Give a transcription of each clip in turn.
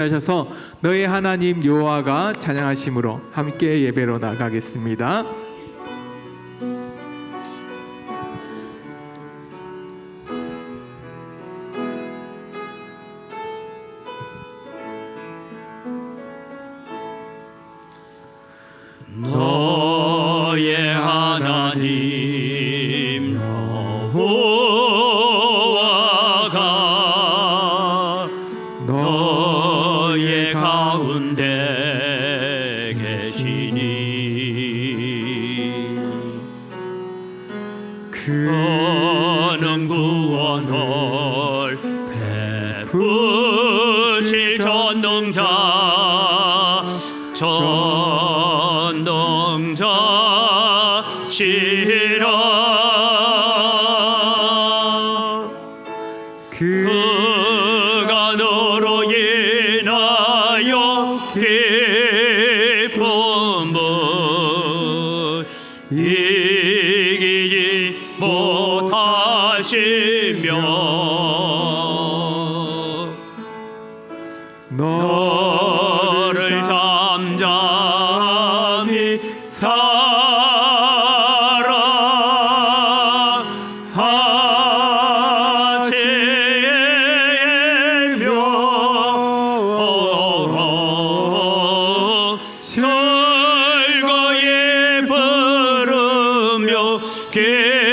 하셔서 너의 하나님 여호와가 찬양하심으로 함께 예배로 나가겠습니다. 너의 하나님 여호와가 너의 가운데 계시니 그는 구원을 베푸실 전능자시라. 그가 너로 인하여 기쁨을 이기지 못하시며 너를 잠잠히 즐거이 부르며 기뻐하시리라.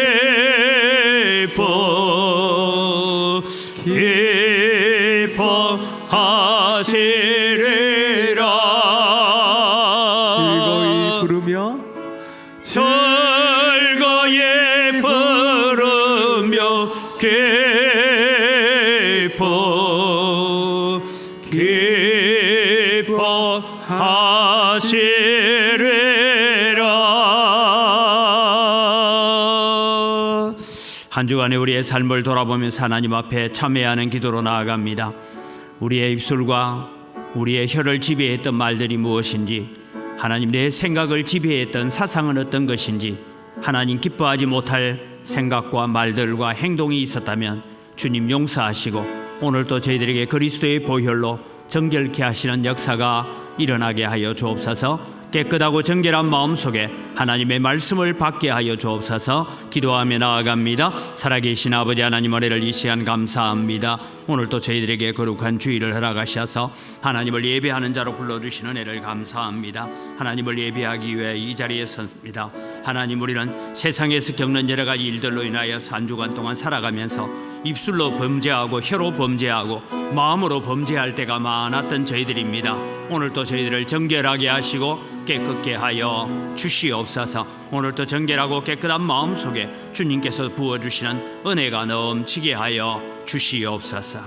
즐거이 부르며 기뻐하시리라. 한 주간의 우리의 삶을 돌아보면서 하나님 앞에 참회하는 기도로 나아갑니다. 우리의 입술과 우리의 혀를 지배했던 말들이 무엇인지, 하나님 내 생각을 지배했던 사상은 어떤 것인지, 하나님 기뻐하지 못할 생각과 말들과 행동이 있었다면 주님 용서하시고 오늘도 저희들에게 그리스도의 보혈로 정결케 하시는 역사가 일어나게 하여 주옵소서. 깨끗하고 정결한 마음속에 하나님의 말씀을 받게 하여 주옵소서. 기도하며 나아갑니다. 살아계신 아버지 하나님, 은혜를 이 시간 감사합니다. 오늘도 저희들에게 거룩한 주일을 허락하셔서 하나님을 예배하는 자로 불러주시는 은혜를 감사합니다. 하나님을 예배하기 위해 이 자리에 섭니다. 하나님, 우리는 세상에서 겪는 여러 가지 일들로 인하여서 한 주간 동안 살아가면서 입술로 범죄하고 혀로 범죄하고 마음으로 범죄할 때가 많았던 저희들입니다. 오늘도 저희들을 정결하게 하시고 깨끗게 하여 주시옵소서. 오늘도 정결하고 깨끗한 마음 속에 주님께서 부어주시는 은혜가 넘치게 하여 주시옵소서.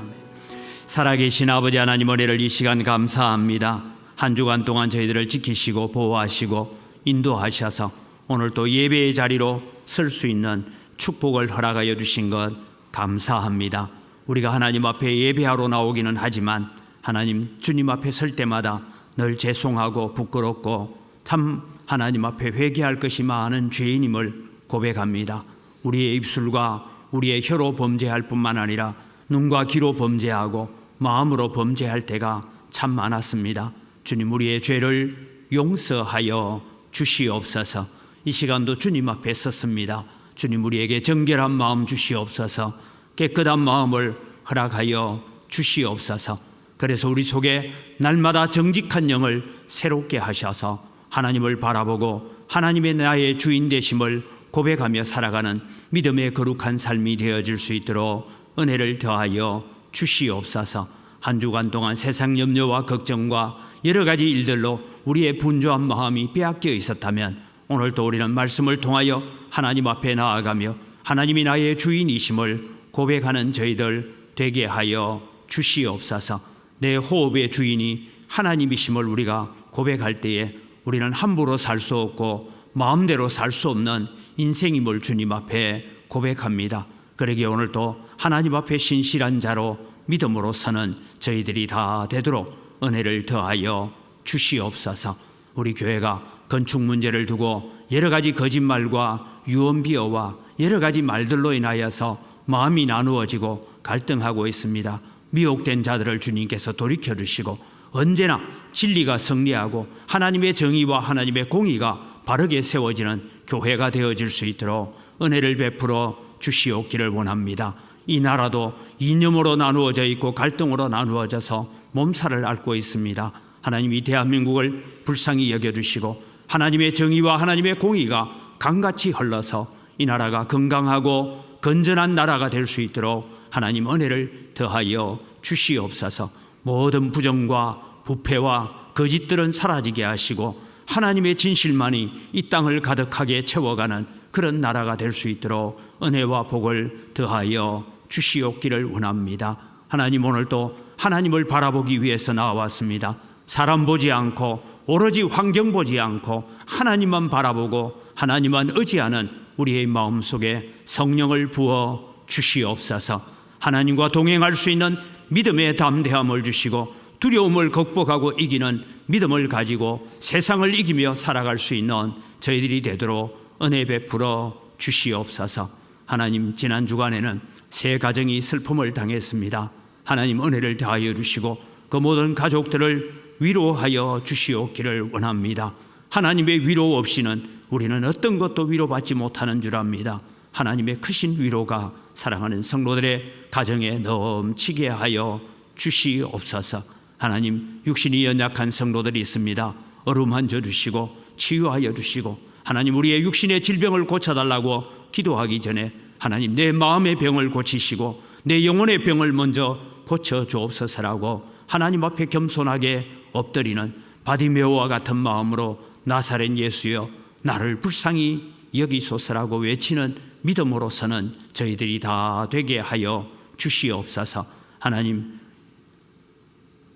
살아계신 아버지 하나님, 은혜를 이 시간 감사합니다. 한 주간 동안 저희들을 지키시고 보호하시고 인도하셔서 오늘도 예배의 자리로 설 수 있는 축복을 허락하여 주신 것 감사합니다. 우리가 하나님 앞에 예배하러 나오기는 하지만 하나님 주님 앞에 설 때마다 늘 죄송하고 부끄럽고 참 하나님 앞에 회개할 것이 많은 죄인임을 고백합니다. 우리의 입술과 우리의 혀로 범죄할 뿐만 아니라 눈과 귀로 범죄하고 마음으로 범죄할 때가 참 많았습니다. 주님, 우리의 죄를 용서하여 주시옵소서. 이 시간도 주님 앞에 섰습니다. 주님, 우리에게 정결한 마음 주시옵소서. 깨끗한 마음을 허락하여 주시옵소서. 그래서 우리 속에 날마다 정직한 영을 새롭게 하셔서 하나님을 바라보고 하나님의 나의 주인 되심을 고백하며 살아가는 믿음의 거룩한 삶이 되어질 수 있도록 은혜를 더하여 주시옵소서. 한 주간 동안 세상 염려와 걱정과 여러 가지 일들로 우리의 분주한 마음이 빼앗겨 있었다면 오늘도 우리는 말씀을 통하여 하나님 앞에 나아가며 하나님이 나의 주인이심을 고백하는 저희들 되게 하여 주시옵소서. 내 호흡의 주인이 하나님이심을 우리가 고백할 때에 우리는 함부로 살 수 없고 마음대로 살 수 없는 인생임을 주님 앞에 고백합니다. 그러기에 오늘도 하나님 앞에 신실한 자로 믿음으로 서는 저희들이 다 되도록 은혜를 더하여 주시옵소서. 우리 교회가 건축 문제를 두고 여러 가지 거짓말과 유언비어와 여러 가지 말들로 인하여서 마음이 나누어지고 갈등하고 있습니다. 미혹된 자들을 주님께서 돌이켜 주시고 언제나 진리가 승리하고 하나님의 정의와 하나님의 공의가 바르게 세워지는 교회가 되어질 수 있도록 은혜를 베풀어 주시옵기를 원합니다. 이 나라도 이념으로 나누어져 있고 갈등으로 나누어져서 몸살을 앓고 있습니다. 하나님 이 대한민국을 불쌍히 여겨주시고 하나님의 정의와 하나님의 공의가 강같이 흘러서 이 나라가 건강하고 건전한 나라가 될 수 있도록 하나님 은혜를 더하여 주시옵소서. 모든 부정과 부패와 거짓들은 사라지게 하시고 하나님의 진실만이 이 땅을 가득하게 채워가는 그런 나라가 될 수 있도록 은혜와 복을 더하여 주시옵기를 원합니다. 하나님 오늘도 하나님을 바라보기 위해서 나와왔습니다. 사람 보지 않고 오로지 환경 보지 않고 하나님만 바라보고 하나님만 의지하는 우리의 마음속에 성령을 부어 주시옵소서. 하나님과 동행할 수 있는 믿음의 담대함을 주시고 두려움을 극복하고 이기는 믿음을 가지고 세상을 이기며 살아갈 수 있는 저희들이 되도록 은혜 베풀어 주시옵소서. 하나님 지난 주간에는 세 가정이 슬픔을 당했습니다. 하나님 은혜를 더하여 주시고 그 모든 가족들을 위로하여 주시옵기를 원합니다. 하나님의 위로 없이는 우리는 어떤 것도 위로받지 못하는 줄 압니다. 하나님의 크신 위로가 사랑하는 성도들의 가정에 넘치게 하여 주시옵소서. 하나님 육신이 연약한 성도들이 있습니다. 어루만져 주시고 치유하여 주시고 하나님 우리의 육신의 질병을 고쳐달라고 기도하기 전에 하나님 내 마음의 병을 고치시고 내 영혼의 병을 먼저 고쳐주옵소서라고 하나님 앞에 겸손하게 엎드리는 바디메오와 같은 마음으로 나사렛 예수여 나를 불쌍히 여기소서라고 외치는 믿음으로서는 저희들이 다 되게 하여 주시옵소서. 하나님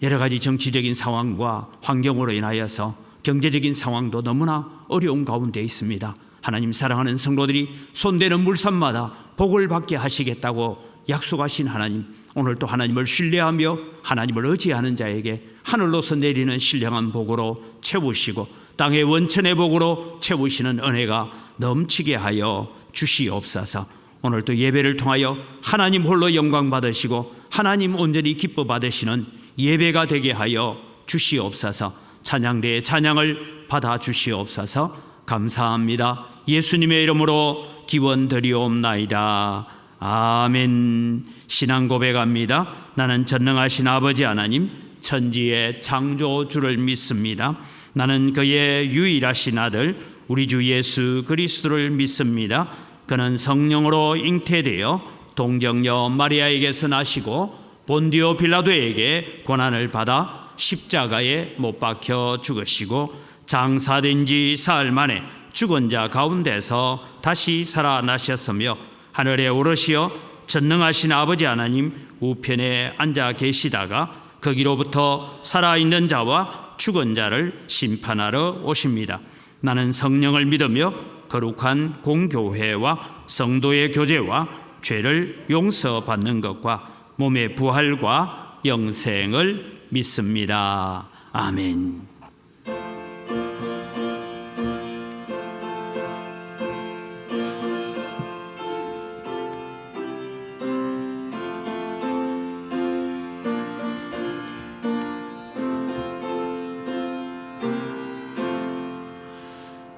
여러 가지 정치적인 상황과 환경으로 인하여서 경제적인 상황도 너무나 어려운 가운데 있습니다. 하나님 사랑하는 성도들이 손대는 물산마다 복을 받게 하시겠다고 약속하신 하나님, 오늘도 하나님을 신뢰하며 하나님을 의지하는 자에게 하늘로서 내리는 신령한 복으로 채우시고 땅의 원천의 복으로 채우시는 은혜가 넘치게 하여 주시옵소서. 오늘도 예배를 통하여 하나님 홀로 영광 받으시고 하나님 온전히 기뻐 받으시는 예배가 되게 하여 주시옵소서. 찬양대의 찬양을 받아 주시옵소서. 감사합니다. 예수님의 이름으로 기원드리옵나이다. 아멘. 신앙 고백합니다. 나는 전능하신 아버지 하나님 천지의 창조주를 믿습니다. 나는 그의 유일하신 아들 우리 주 예수 그리스도를 믿습니다. 그는 성령으로 잉태되어 동정녀 마리아에게서 나시고 본디오 빌라도에게 고난을 받아 십자가에 못 박혀 죽으시고 장사된 지 사흘 만에 죽은 자 가운데서 다시 살아나셨으며 하늘에 오르시어 전능하신 아버지 하나님 우편에 앉아 계시다가 거기로부터 살아있는 자와 죽은 자를 심판하러 오십니다. 나는 성령을 믿으며 거룩한 공교회와 성도의 교제와 죄를 용서받는 것과 몸의 부활과 영생을 믿습니다. 아멘.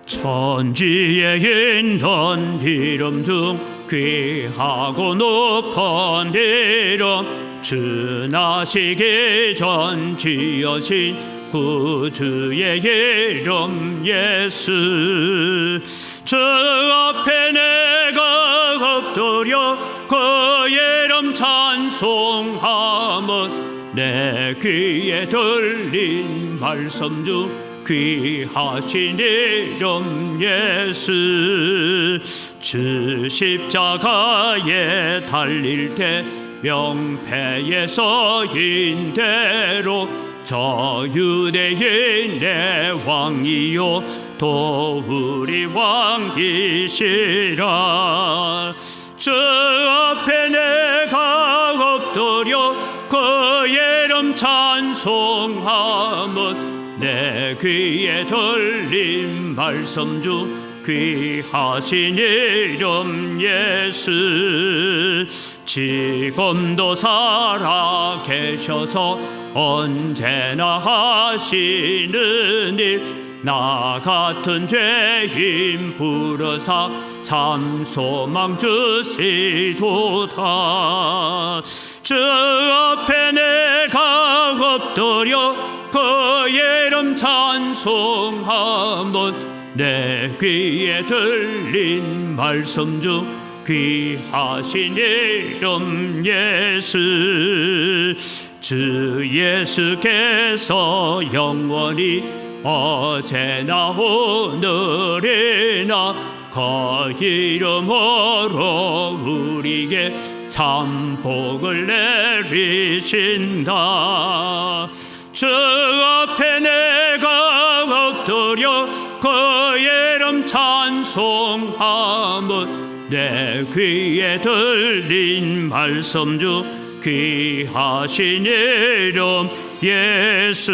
천지에 있는 이름 중 귀하고 높은 이름 주나시기 전 지으신 구주의 이름 예수 주 앞에 내가 엎드려 그 이름 찬송하면 내 귀에 들린 말씀 중 귀하신 이름 예수 주 십자가에 달릴 때 명패에서 인대로 저 유대인의 왕이요 또 우리 왕이시라 주 앞에 내가 엎드려 그 이름 찬송하면 내 귀에 들린 말씀 중 귀하신 이름 예수 지금도 살아 계셔서 언제나 하시는 일 나 같은 죄인 부르사 참 소망 주시도다. 주 앞에 내가 엎드려 그의 이름 찬송하면 내 귀에 들린 말씀 중 귀하신 이름 예수. 주 예수께서 영원히 어제나 오늘이나 그 이름으로 우리에게 참 복을 내리신다. 주 앞에 내가 엎드려 그 이름 찬송하면 내 귀에 들린 말씀 중 귀하신 이름 예수.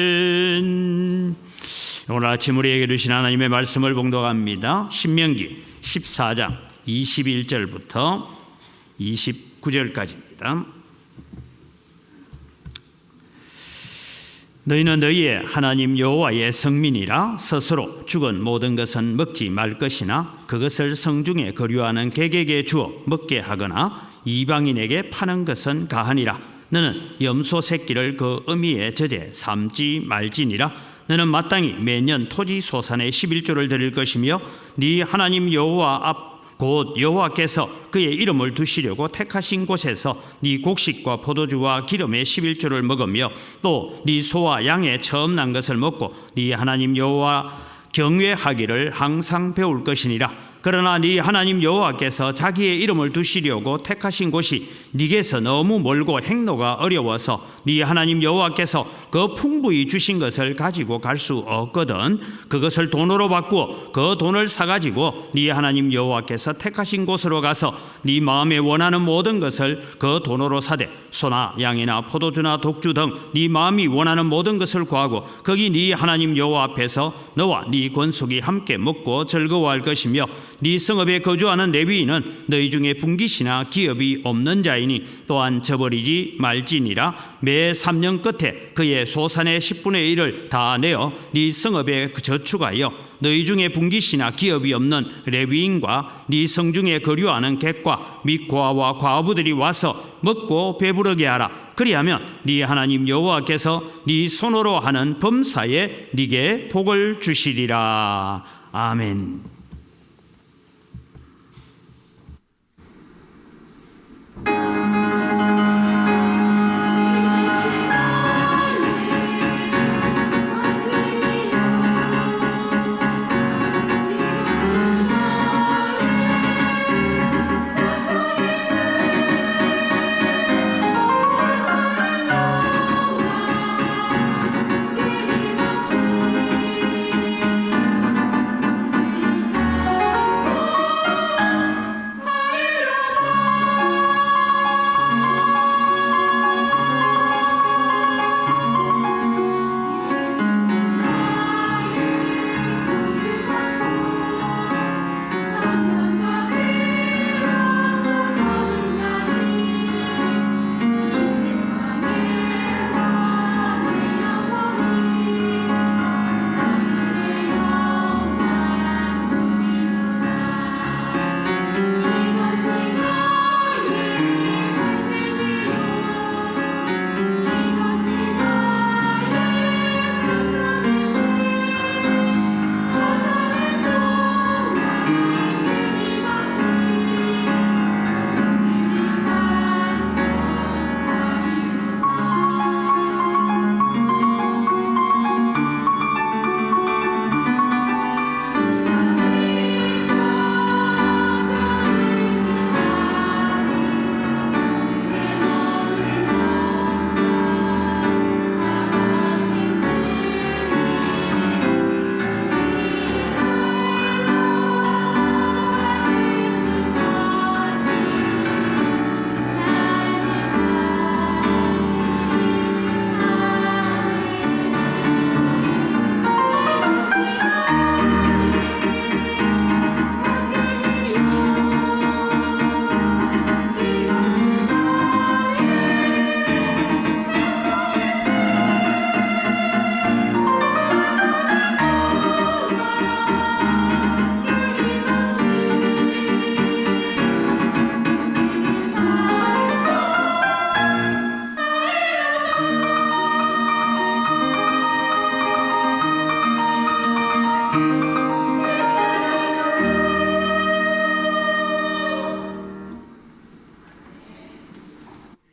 아멘. 오늘 아침 우리에게 주신 하나님의 말씀을 봉독합니다. 신명기 14장 21절부터 29절까지입니다. 너희는 너희의 하나님 여호와의 성민이라. 스스로 죽은 모든 것은 먹지 말 것이나 그것을 성중에 거류하는 객에게 주어 먹게 하거나 이방인에게 파는 것은 가하니라. 너는 염소 새끼를 그 어미의 젖에 삶지 말지니라. 너는 마땅히 매년 토지 소산의 11조를 드릴 것이며 네 하나님 여호와 앞 곧 여호와께서 그의 이름을 두시려고 택하신 곳에서 네 곡식과 포도주와 기름의 11조를 먹으며 또 네 소와 양의 처음 난 것을 먹고 네 하나님 여호와 경외하기를 항상 배울 것이니라. 그러나 네 하나님 여호와께서 자기의 이름을 두시려고 택하신 곳이 네게서 너무 멀고 행로가 어려워서 네 하나님 여호와께서 그 풍부히 주신 것을 가지고 갈 수 없거든 그것을 돈으로 바꾸어 그 돈을 사가지고 네 하나님 여호와께서 택하신 곳으로 가서 네 마음에 원하는 모든 것을 그 돈으로 사되 소나 양이나 포도주나 독주 등 네 마음이 원하는 모든 것을 구하고 거기 네 하나님 여호와 앞에서 너와 네 권속이 함께 먹고 즐거워할 것이며 네 성읍에 거주하는 레위인은 너희 중에 분깃이나 기업이 없는 자이니 또한 저버리지 말지니라. 매 3년 끝에 그의 소산의 10분의 1을 다 내어 네 성읍에 저축하여 너희 중에 분깃이나 기업이 없는 레위인과 네 성중에 거류하는 객과 및 고아와 과부들이 와서 먹고 배부르게 하라. 그리하면 네 하나님 여호와께서 네 손으로 하는 범사에 네게 복을 주시리라. 아멘.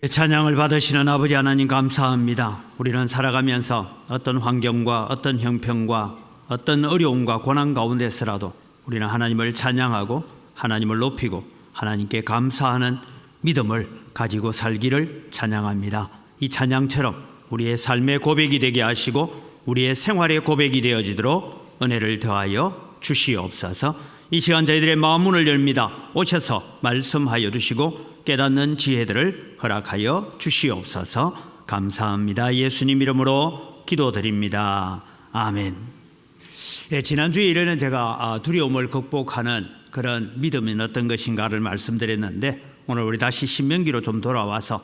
찬양을 받으시는 아버지 하나님 감사합니다. 우리는 살아가면서 어떤 환경과 어떤 형편과 어떤 어려움과 고난 가운데서라도 우리는 하나님을 찬양하고 하나님을 높이고 하나님께 감사하는 믿음을 가지고 살기를 찬양합니다. 이 찬양처럼 우리의 삶의 고백이 되게 하시고 우리의 생활의 고백이 되어지도록 은혜를 더하여 주시옵소서. 이 시간 저희들의 마음 문을 열립니다. 오셔서 말씀하여 주시고 깨닫는 지혜들을 허락하여 주시옵소서. 감사합니다. 예수님 이름으로 기도드립니다. 아멘. 지난주에 이르는 제가 두려움을 극복하는 그런 믿음은 어떤 것인가를 말씀드렸는데 오늘 우리 다시 신명기로 좀 돌아와서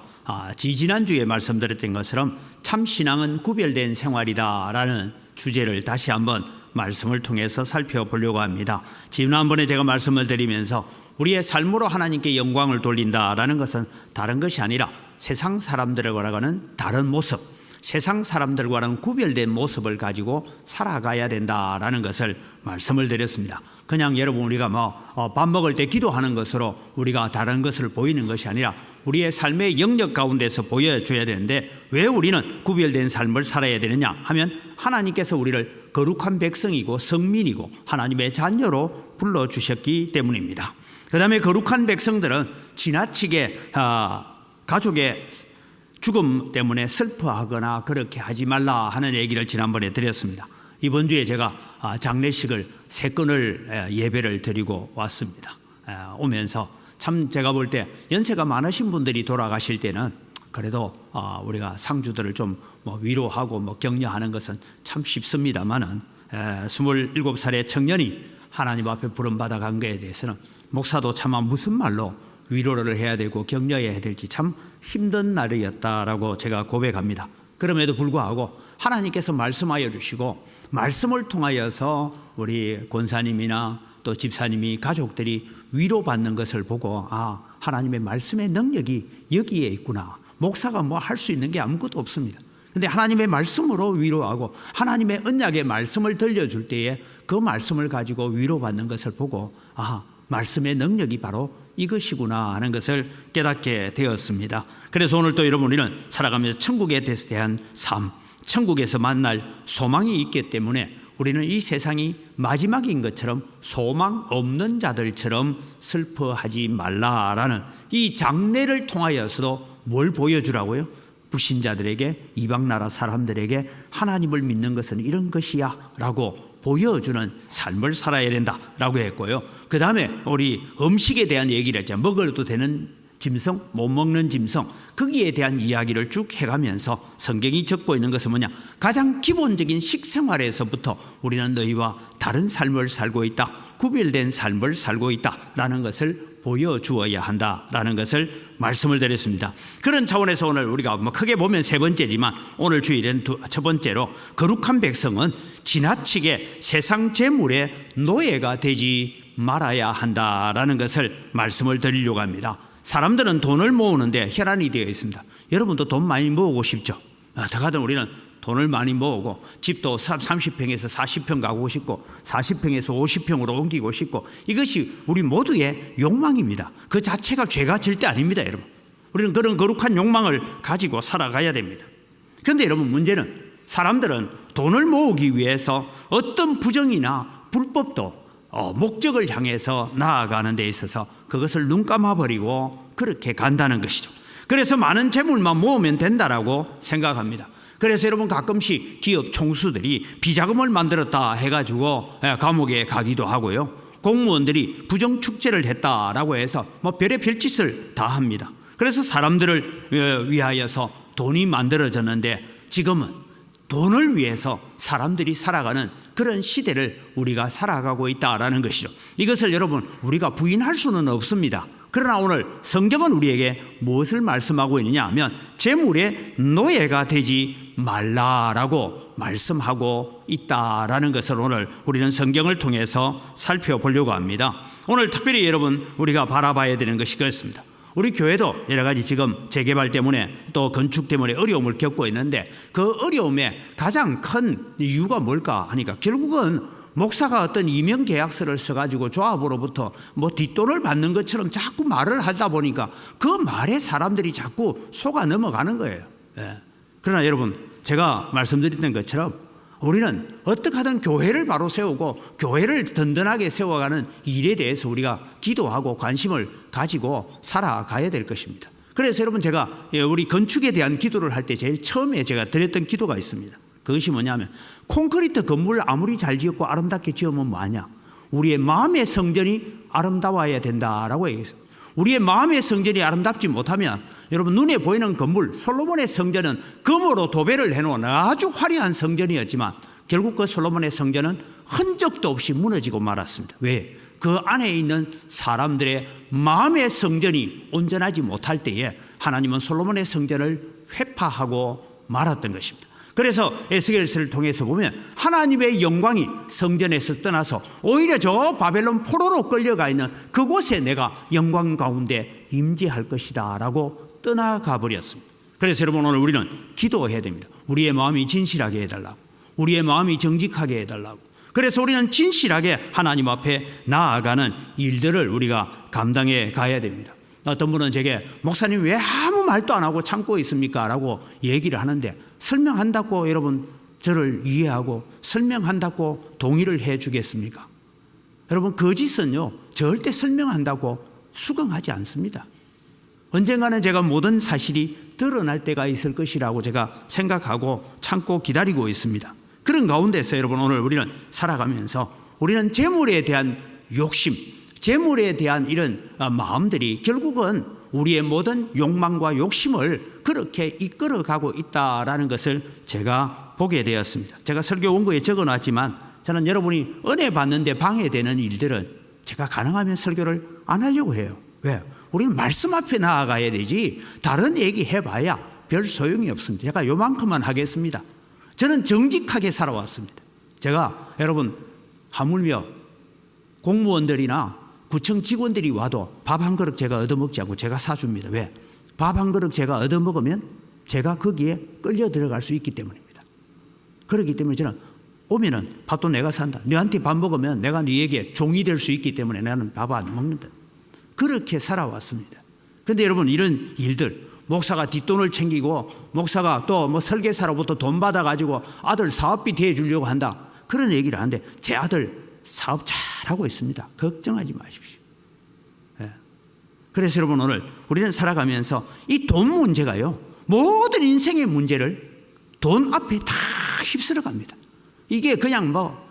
지지난주에 말씀드렸던 것처럼 참 신앙은 구별된 생활이다라는 주제를 다시 한번 말씀을 통해서 살펴보려고 합니다. 지난번에 제가 말씀을 드리면서 우리의 삶으로 하나님께 영광을 돌린다라는 것은 다른 것이 아니라 세상 사람들과는 다른 모습, 세상 사람들과는 구별된 모습을 가지고 살아가야 된다라는 것을 말씀을 드렸습니다. 그냥 여러분 우리가 밥 먹을 때 기도하는 것으로 우리가 다른 것을 보이는 것이 아니라 우리의 삶의 영역 가운데서 보여줘야 되는데 왜 우리는 구별된 삶을 살아야 되느냐 하면 하나님께서 우리를 거룩한 백성이고 성민이고 하나님의 자녀로 불러주셨기 때문입니다. 그 다음에 거룩한 백성들은 지나치게 가족의 죽음 때문에 슬퍼하거나 그렇게 하지 말라 하는 얘기를 지난번에 드렸습니다. 이번 주에 제가 장례식을 3건을 예배를 드리고 왔습니다. 오면서 참 제가 볼 때 연세가 많으신 분들이 돌아가실 때는 그래도 우리가 상주들을 좀 위로하고 격려하는 것은 참 쉽습니다만은 27살의 청년이 하나님 앞에 부름받아 간 것에 대해서는 목사도 차마 무슨 말로 위로를 해야 되고 격려해야 될지 참 힘든 날이었다라고 제가 고백합니다. 그럼에도 불구하고 하나님께서 말씀하여 주시고 말씀을 통하여서 우리 권사님이나 또 집사님이 가족들이 위로받는 것을 보고 하나님의 말씀의 능력이 여기에 있구나. 목사가 할 수 있는 게 아무것도 없습니다. 근데 하나님의 말씀으로 위로하고 하나님의 언약의 말씀을 들려줄 때에 그 말씀을 가지고 위로받는 것을 보고 말씀의 능력이 바로 이것이구나 하는 것을 깨닫게 되었습니다. 그래서 오늘 또 여러분 우리는 살아가면서 천국에 대한 삶, 천국에서 만날 소망이 있기 때문에 우리는 이 세상이 마지막인 것처럼 소망 없는 자들처럼 슬퍼하지 말라라는 이 장례를 통하여서도 뭘 보여주라고요? 불신자들에게 이방나라 사람들에게 하나님을 믿는 것은 이런 것이야 라고 보여주는 삶을 살아야 된다라고 했고요. 그 다음에 우리 음식에 대한 얘기를 했죠. 먹어도 되는 짐승, 못 먹는 짐승, 거기에 대한 이야기를 쭉 해가면서 성경이 적고 있는 것은 뭐냐? 가장 기본적인 식생활에서부터 우리는 너희와 다른 삶을 살고 있다, 구별된 삶을 살고 있다라는 것을 보여주어야 한다라는 것을 말씀을 드렸습니다. 그런 차원에서 오늘 우리가 크게 보면 3번째지만 오늘 주일은 첫 번째로 거룩한 백성은 지나치게 세상 재물의 노예가 되지 말아야 한다라는 것을 말씀을 드리려고 합니다. 사람들은 돈을 모으는데 혈안이 되어 있습니다. 여러분도 돈 많이 모으고 싶죠? 어떻게든 우리는 돈을 많이 모으고 집도 30평에서 40평 가고 싶고 40평에서 50평으로 옮기고 싶고 이것이 우리 모두의 욕망입니다. 그 자체가 죄가 절대 아닙니다. 여러분 우리는 그런 거룩한 욕망을 가지고 살아가야 됩니다. 그런데 여러분 문제는 사람들은 돈을 모으기 위해서 어떤 부정이나 불법도 목적을 향해서 나아가는 데 있어서 그것을 눈 감아버리고 그렇게 간다는 것이죠. 그래서 많은 재물만 모으면 된다라고 생각합니다. 그래서 여러분 가끔씩 기업 총수들이 비자금을 만들었다 해가지고 감옥에 가기도 하고요. 공무원들이 부정축제를 했다라고 해서 별의 별짓을 다 합니다. 그래서 사람들을 위하여서 돈이 만들어졌는데 지금은 돈을 위해서 사람들이 살아가는 그런 시대를 우리가 살아가고 있다라는 것이죠. 이것을 여러분 우리가 부인할 수는 없습니다. 그러나 오늘 성경은 우리에게 무엇을 말씀하고 있느냐 하면 재물의 노예가 되지 말라라고 말씀하고 있다라는 것을 오늘 우리는 성경을 통해서 살펴보려고 합니다. 오늘 특별히 여러분 우리가 바라봐야 되는 것이 그렇습니다. 우리 교회도 여러 가지 지금 재개발 때문에 또 건축 때문에 어려움을 겪고 있는데 그 어려움의 가장 큰 이유가 뭘까 하니까 결국은 목사가 어떤 이명 계약서를 써가지고 조합으로부터 뭐 뒷돈을 받는 것처럼 자꾸 말을 하다 보니까 그 말에 사람들이 자꾸 속아 넘어가는 거예요. 예. 그러나 여러분, 제가 말씀드렸던 것처럼 우리는 어떻게 하든 교회를 바로 세우고 교회를 든든하게 세워가는 일에 대해서 우리가 기도하고 관심을 가지고 살아가야 될 것입니다. 그래서 여러분, 제가 우리 건축에 대한 기도를 할 때 제일 처음에 제가 드렸던 기도가 있습니다. 그것이 뭐냐면, 콘크리트 건물 아무리 잘 지었고 아름답게 지으면 뭐하냐? 우리의 마음의 성전이 아름다워야 된다라고 얘기했어요. 우리의 마음의 성전이 아름답지 못하면 여러분, 눈에 보이는 건물, 솔로몬의 성전은 금으로 도배를 해놓은 아주 화려한 성전이었지만 결국 그 솔로몬의 성전은 흔적도 없이 무너지고 말았습니다. 왜? 그 안에 있는 사람들의 마음의 성전이 온전하지 못할 때에 하나님은 솔로몬의 성전을 회파하고 말았던 것입니다. 그래서 에스겔서를 통해서 보면 하나님의 영광이 성전에서 떠나서 오히려 저 바벨론 포로로 끌려가 있는 그곳에 내가 영광 가운데 임재할 것이다 라고 떠나가 버렸습니다. 그래서 여러분, 오늘 우리는 기도해야 됩니다. 우리의 마음이 진실하게 해달라고, 우리의 마음이 정직하게 해달라고. 그래서 우리는 진실하게 하나님 앞에 나아가는 일들을 우리가 감당해 가야 됩니다. 어떤 분은 제게 목사님 왜 아무 말도 안 하고 참고 있습니까? 라고 얘기를 하는데, 설명한다고 여러분 저를 이해하고 설명한다고 동의를 해 주겠습니까? 여러분, 거짓은요 절대 설명한다고 수긍하지 않습니다. 언젠가는 제가 모든 사실이 드러날 때가 있을 것이라고 제가 생각하고 참고 기다리고 있습니다. 그런 가운데서 여러분, 오늘 우리는 살아가면서 우리는 재물에 대한 욕심, 재물에 대한 이런 마음들이 결국은 우리의 모든 욕망과 욕심을 그렇게 이끌어가고 있다라는 것을 제가 보게 되었습니다. 제가 설교 원고에 적어놨지만 저는 여러분이 은혜 받는데 방해되는 일들은 제가 가능하면 설교를 안 하려고 해요. 왜? 우리는 말씀 앞에 나아가야 되지 다른 얘기 해봐야 별 소용이 없습니다. 제가 요만큼만 하겠습니다. 저는 정직하게 살아왔습니다. 제가 여러분, 하물며 공무원들이나 구청 직원들이 와도 밥 한 그릇 제가 얻어먹지 않고 제가 사줍니다. 왜? 밥 한 그릇 제가 얻어먹으면 제가 거기에 끌려 들어갈 수 있기 때문입니다. 그렇기 때문에 저는 오면은 밥도 내가 산다. 너한테 밥 먹으면 내가 너에게 종이 될 수 있기 때문에 나는 밥 안 먹는다. 그렇게 살아왔습니다. 그런데 여러분, 이런 일들, 목사가 뒷돈을 챙기고 목사가 또 뭐 설계사로부터 돈 받아가지고 아들 사업비 대주려고 한다. 그런 얘기를 하는데 제 아들 사업 잘하고 있습니다. 걱정하지 마십시오. 예. 그래서 여러분, 오늘 우리는 살아가면서 이 돈 문제가요, 모든 인생의 문제를 돈 앞에 다 휩쓸어 갑니다. 이게 그냥 뭐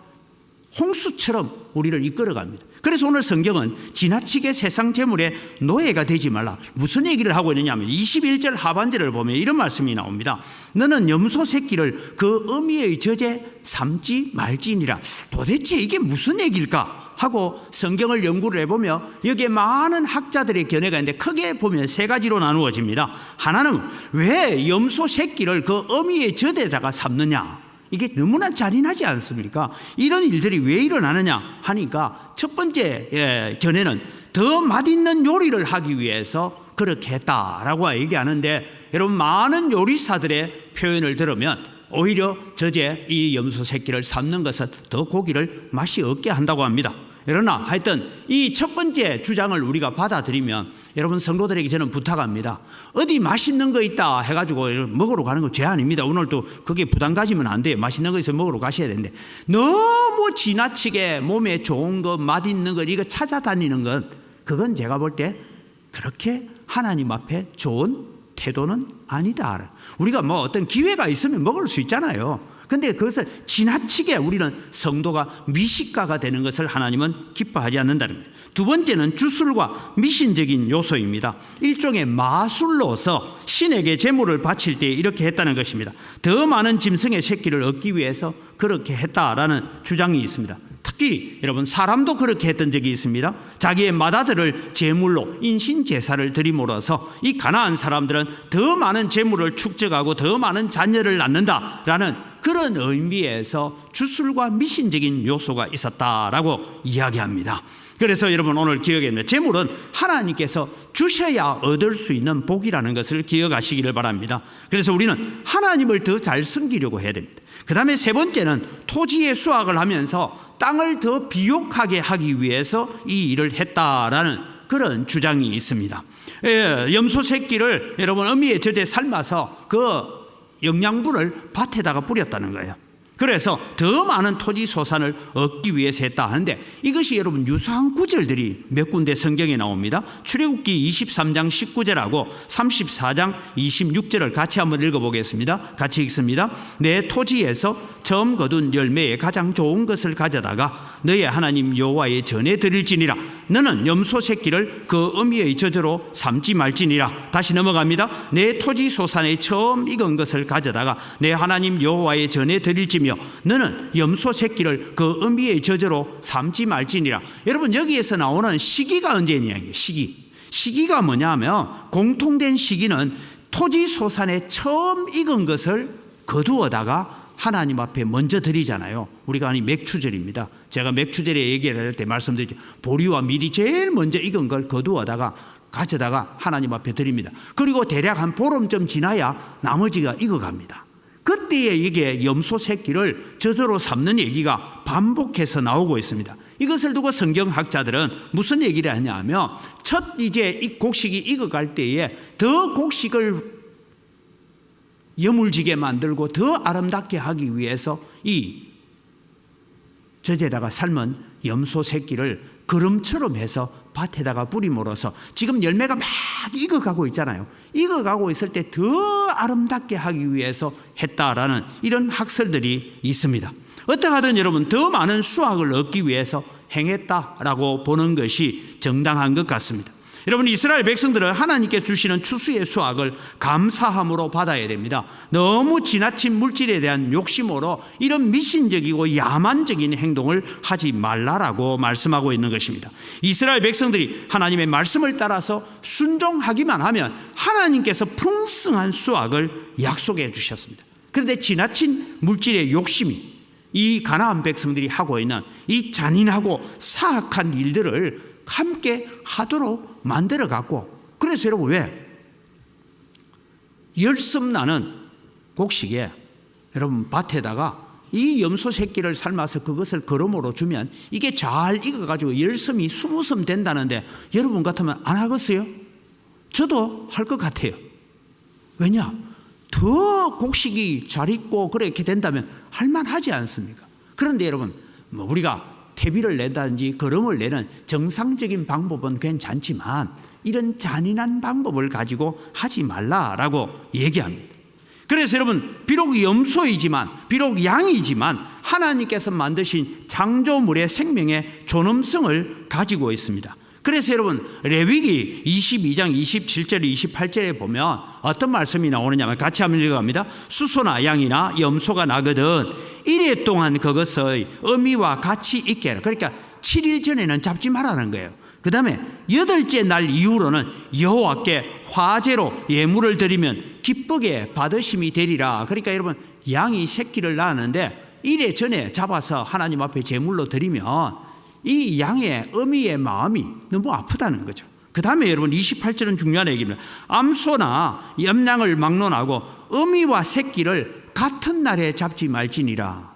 홍수처럼 우리를 이끌어 갑니다. 그래서 오늘 성경은 지나치게 세상 재물의 노예가 되지 말라. 무슨 얘기를 하고 있느냐 하면 21절 하반절을 보면 이런 말씀이 나옵니다. 너는 염소 새끼를 그 어미의 젖에 삼지 말지니라. 도대체 이게 무슨 얘기일까 하고 성경을 연구를 해보며 여기에 많은 학자들의 견해가 있는데 크게 보면 세 가지로 나누어집니다. 하나는 왜 염소 새끼를 그 어미의 젖에다가 삼느냐. 이게 너무나 잔인하지 않습니까? 이런 일들이 왜 일어나느냐 하니까 첫 번째 견해는 더 맛있는 요리를 하기 위해서 그렇게 했다라고 얘기하는데, 여러분, 많은 요리사들의 표현을 들으면 오히려 젖에 이 염소 새끼를 삶는 것은 더 고기를 맛이 없게 한다고 합니다. 그러나 하여튼 이 첫 번째 주장을 우리가 받아들이면 여러분, 성도들에게 저는 부탁합니다. 어디 맛있는 거 있다 해가지고 먹으러 가는 거 죄 아닙니다. 오늘도 그게 부담 가지면 안 돼요. 맛있는 거 있으면 먹으러 가셔야 되는데, 너무 지나치게 몸에 좋은 거, 맛있는 거 이거 찾아다니는 건 그건 제가 볼 때 그렇게 하나님 앞에 좋은 태도는 아니다. 우리가 뭐 어떤 기회가 있으면 먹을 수 있잖아요. 근데 그것을 지나치게 우리는 성도가 미식가가 되는 것을 하나님은 기뻐하지 않는다는 거예요. 두 번째는 주술과 미신적인 요소입니다. 일종의 마술로서 신에게 제물을 바칠 때 이렇게 했다는 것입니다. 더 많은 짐승의 새끼를 얻기 위해서 그렇게 했다라는 주장이 있습니다. 특히 여러분, 사람도 그렇게 했던 적이 있습니다. 자기의 맏아들을 제물로 인신제사를 드림으로써 이 가나안 사람들은 더 많은 제물을 축적하고 더 많은 자녀를 낳는다라는 그런 의미에서 주술과 미신적인 요소가 있었다라고 이야기합니다. 그래서 여러분, 오늘 기억해야 됩니다. 제물은 하나님께서 주셔야 얻을 수 있는 복이라는 것을 기억하시기를 바랍니다. 그래서 우리는 하나님을 더 잘 섬기려고 해야 됩니다. 그 다음에 세 번째는 토지의 수확을 하면서 땅을 더 비옥하게 하기 위해서 이 일을 했다라는 그런 주장이 있습니다. 염소 새끼를 여러분 어미의 젖에 삶아서 그 영양분을 밭에다가 뿌렸다는 거예요. 그래서 더 많은 토지 소산을 얻기 위해서 했다 하는데, 이것이 여러분 유사한 구절들이 몇 군데 성경에 나옵니다. 출애굽기 23장 19절하고 34장 26절을 같이 한번 읽어보겠습니다. 같이 읽습니다. 내 토지에서 처음 거둔 열매의 가장 좋은 것을 가져다가 너의 하나님 여호와의 전에 드릴지니라. 너는 염소 새끼를 그 어미의 젖으로 삼지 말지니라. 다시 넘어갑니다. 내 토지 소산에 처음 익은 것을 가져다가 내 하나님 여호와의 전에 드릴지며 너는 염소 새끼를 그 어미의 젖으로 삼지 말지니라. 여러분, 여기에서 나오는 시기가 언제냐? 시기가 뭐냐 하면, 공통된 시기는 토지 소산에 처음 익은 것을 거두어다가 하나님 앞에 먼저 드리잖아요. 우리가 아니 맥추절입니다. 제가 맥추절에 얘기를 할 때 말씀드렸죠. 보리와 밀이 제일 먼저 익은 걸 거두어다가 가져다가 하나님 앞에 드립니다. 그리고 대략 한 보름쯤 지나야 나머지가 익어갑니다. 그때에 이게 염소 새끼를 젖으로 삼는 얘기가 반복해서 나오고 있습니다. 이것을 두고 성경학자들은 무슨 얘기를 하냐면, 첫 이제 이 곡식이 익어갈 때에 더 곡식을 여물지게 만들고 더 아름답게 하기 위해서 이 젖에다가 삶은 염소 새끼를 그름처럼 해서 밭에다가 뿌림으로써 지금 열매가 막 익어가고 있잖아요. 익어가고 있을 때 더 아름답게 하기 위해서 했다라는 이런 학설들이 있습니다. 어떡하든 여러분 더 많은 수확을 얻기 위해서 행했다라고 보는 것이 정당한 것 같습니다. 여러분, 이스라엘 백성들은 하나님께 주시는 추수의 수확을 감사함으로 받아야 됩니다. 너무 지나친 물질에 대한 욕심으로 이런 미신적이고 야만적인 행동을 하지 말라라고 말씀하고 있는 것입니다. 이스라엘 백성들이 하나님의 말씀을 따라서 순종하기만 하면 하나님께서 풍성한 수확을 약속해 주셨습니다. 그런데 지나친 물질의 욕심이 이 가나안 백성들이 하고 있는 이 잔인하고 사악한 일들을 함께 하도록 만들어 갖고, 그래서 여러분 왜 열심나는 곡식에 여러분 밭에다가 이 염소 새끼를 삶아서 그것을 거름으로 주면 이게 잘 익어가지고 열심이 20섬 된다는데 여러분 같으면 안 하겠어요? 저도 할 것 같아요. 왜냐? 더 곡식이 잘 익고 그렇게 된다면 할만하지 않습니까? 그런데 여러분, 우리가 퇴비를 낸다든지 거름을 내는 정상적인 방법은 괜찮지만 이런 잔인한 방법을 가지고 하지 말라라고 얘기합니다. 그래서 여러분, 비록 염소이지만 비록 양이지만 하나님께서 만드신 창조물의 생명의 존엄성을 가지고 있습니다. 그래서 여러분, 레위기 22장 27절 28절에 보면 어떤 말씀이 나오느냐면 같이 한번 읽어갑니다. 수소나 양이나 염소가 나거든 1회 동안 그것의 어미와 같이 있게 하라. 그러니까 7일 전에는 잡지 말라는 거예요. 그 다음에 8째 날 이후로는 여호와께 화제로 예물을 드리면 기쁘게 받으심이 되리라. 그러니까 여러분, 양이 새끼를 낳았는데 1회 전에 잡아서 하나님 앞에 제물로 드리면 이 양의 어미의 마음이 너무 아프다는 거죠. 그 다음에 여러분 28절은 중요한 얘기입니다. 암소나 염량을 막론하고 어미와 새끼를 같은 날에 잡지 말지니라.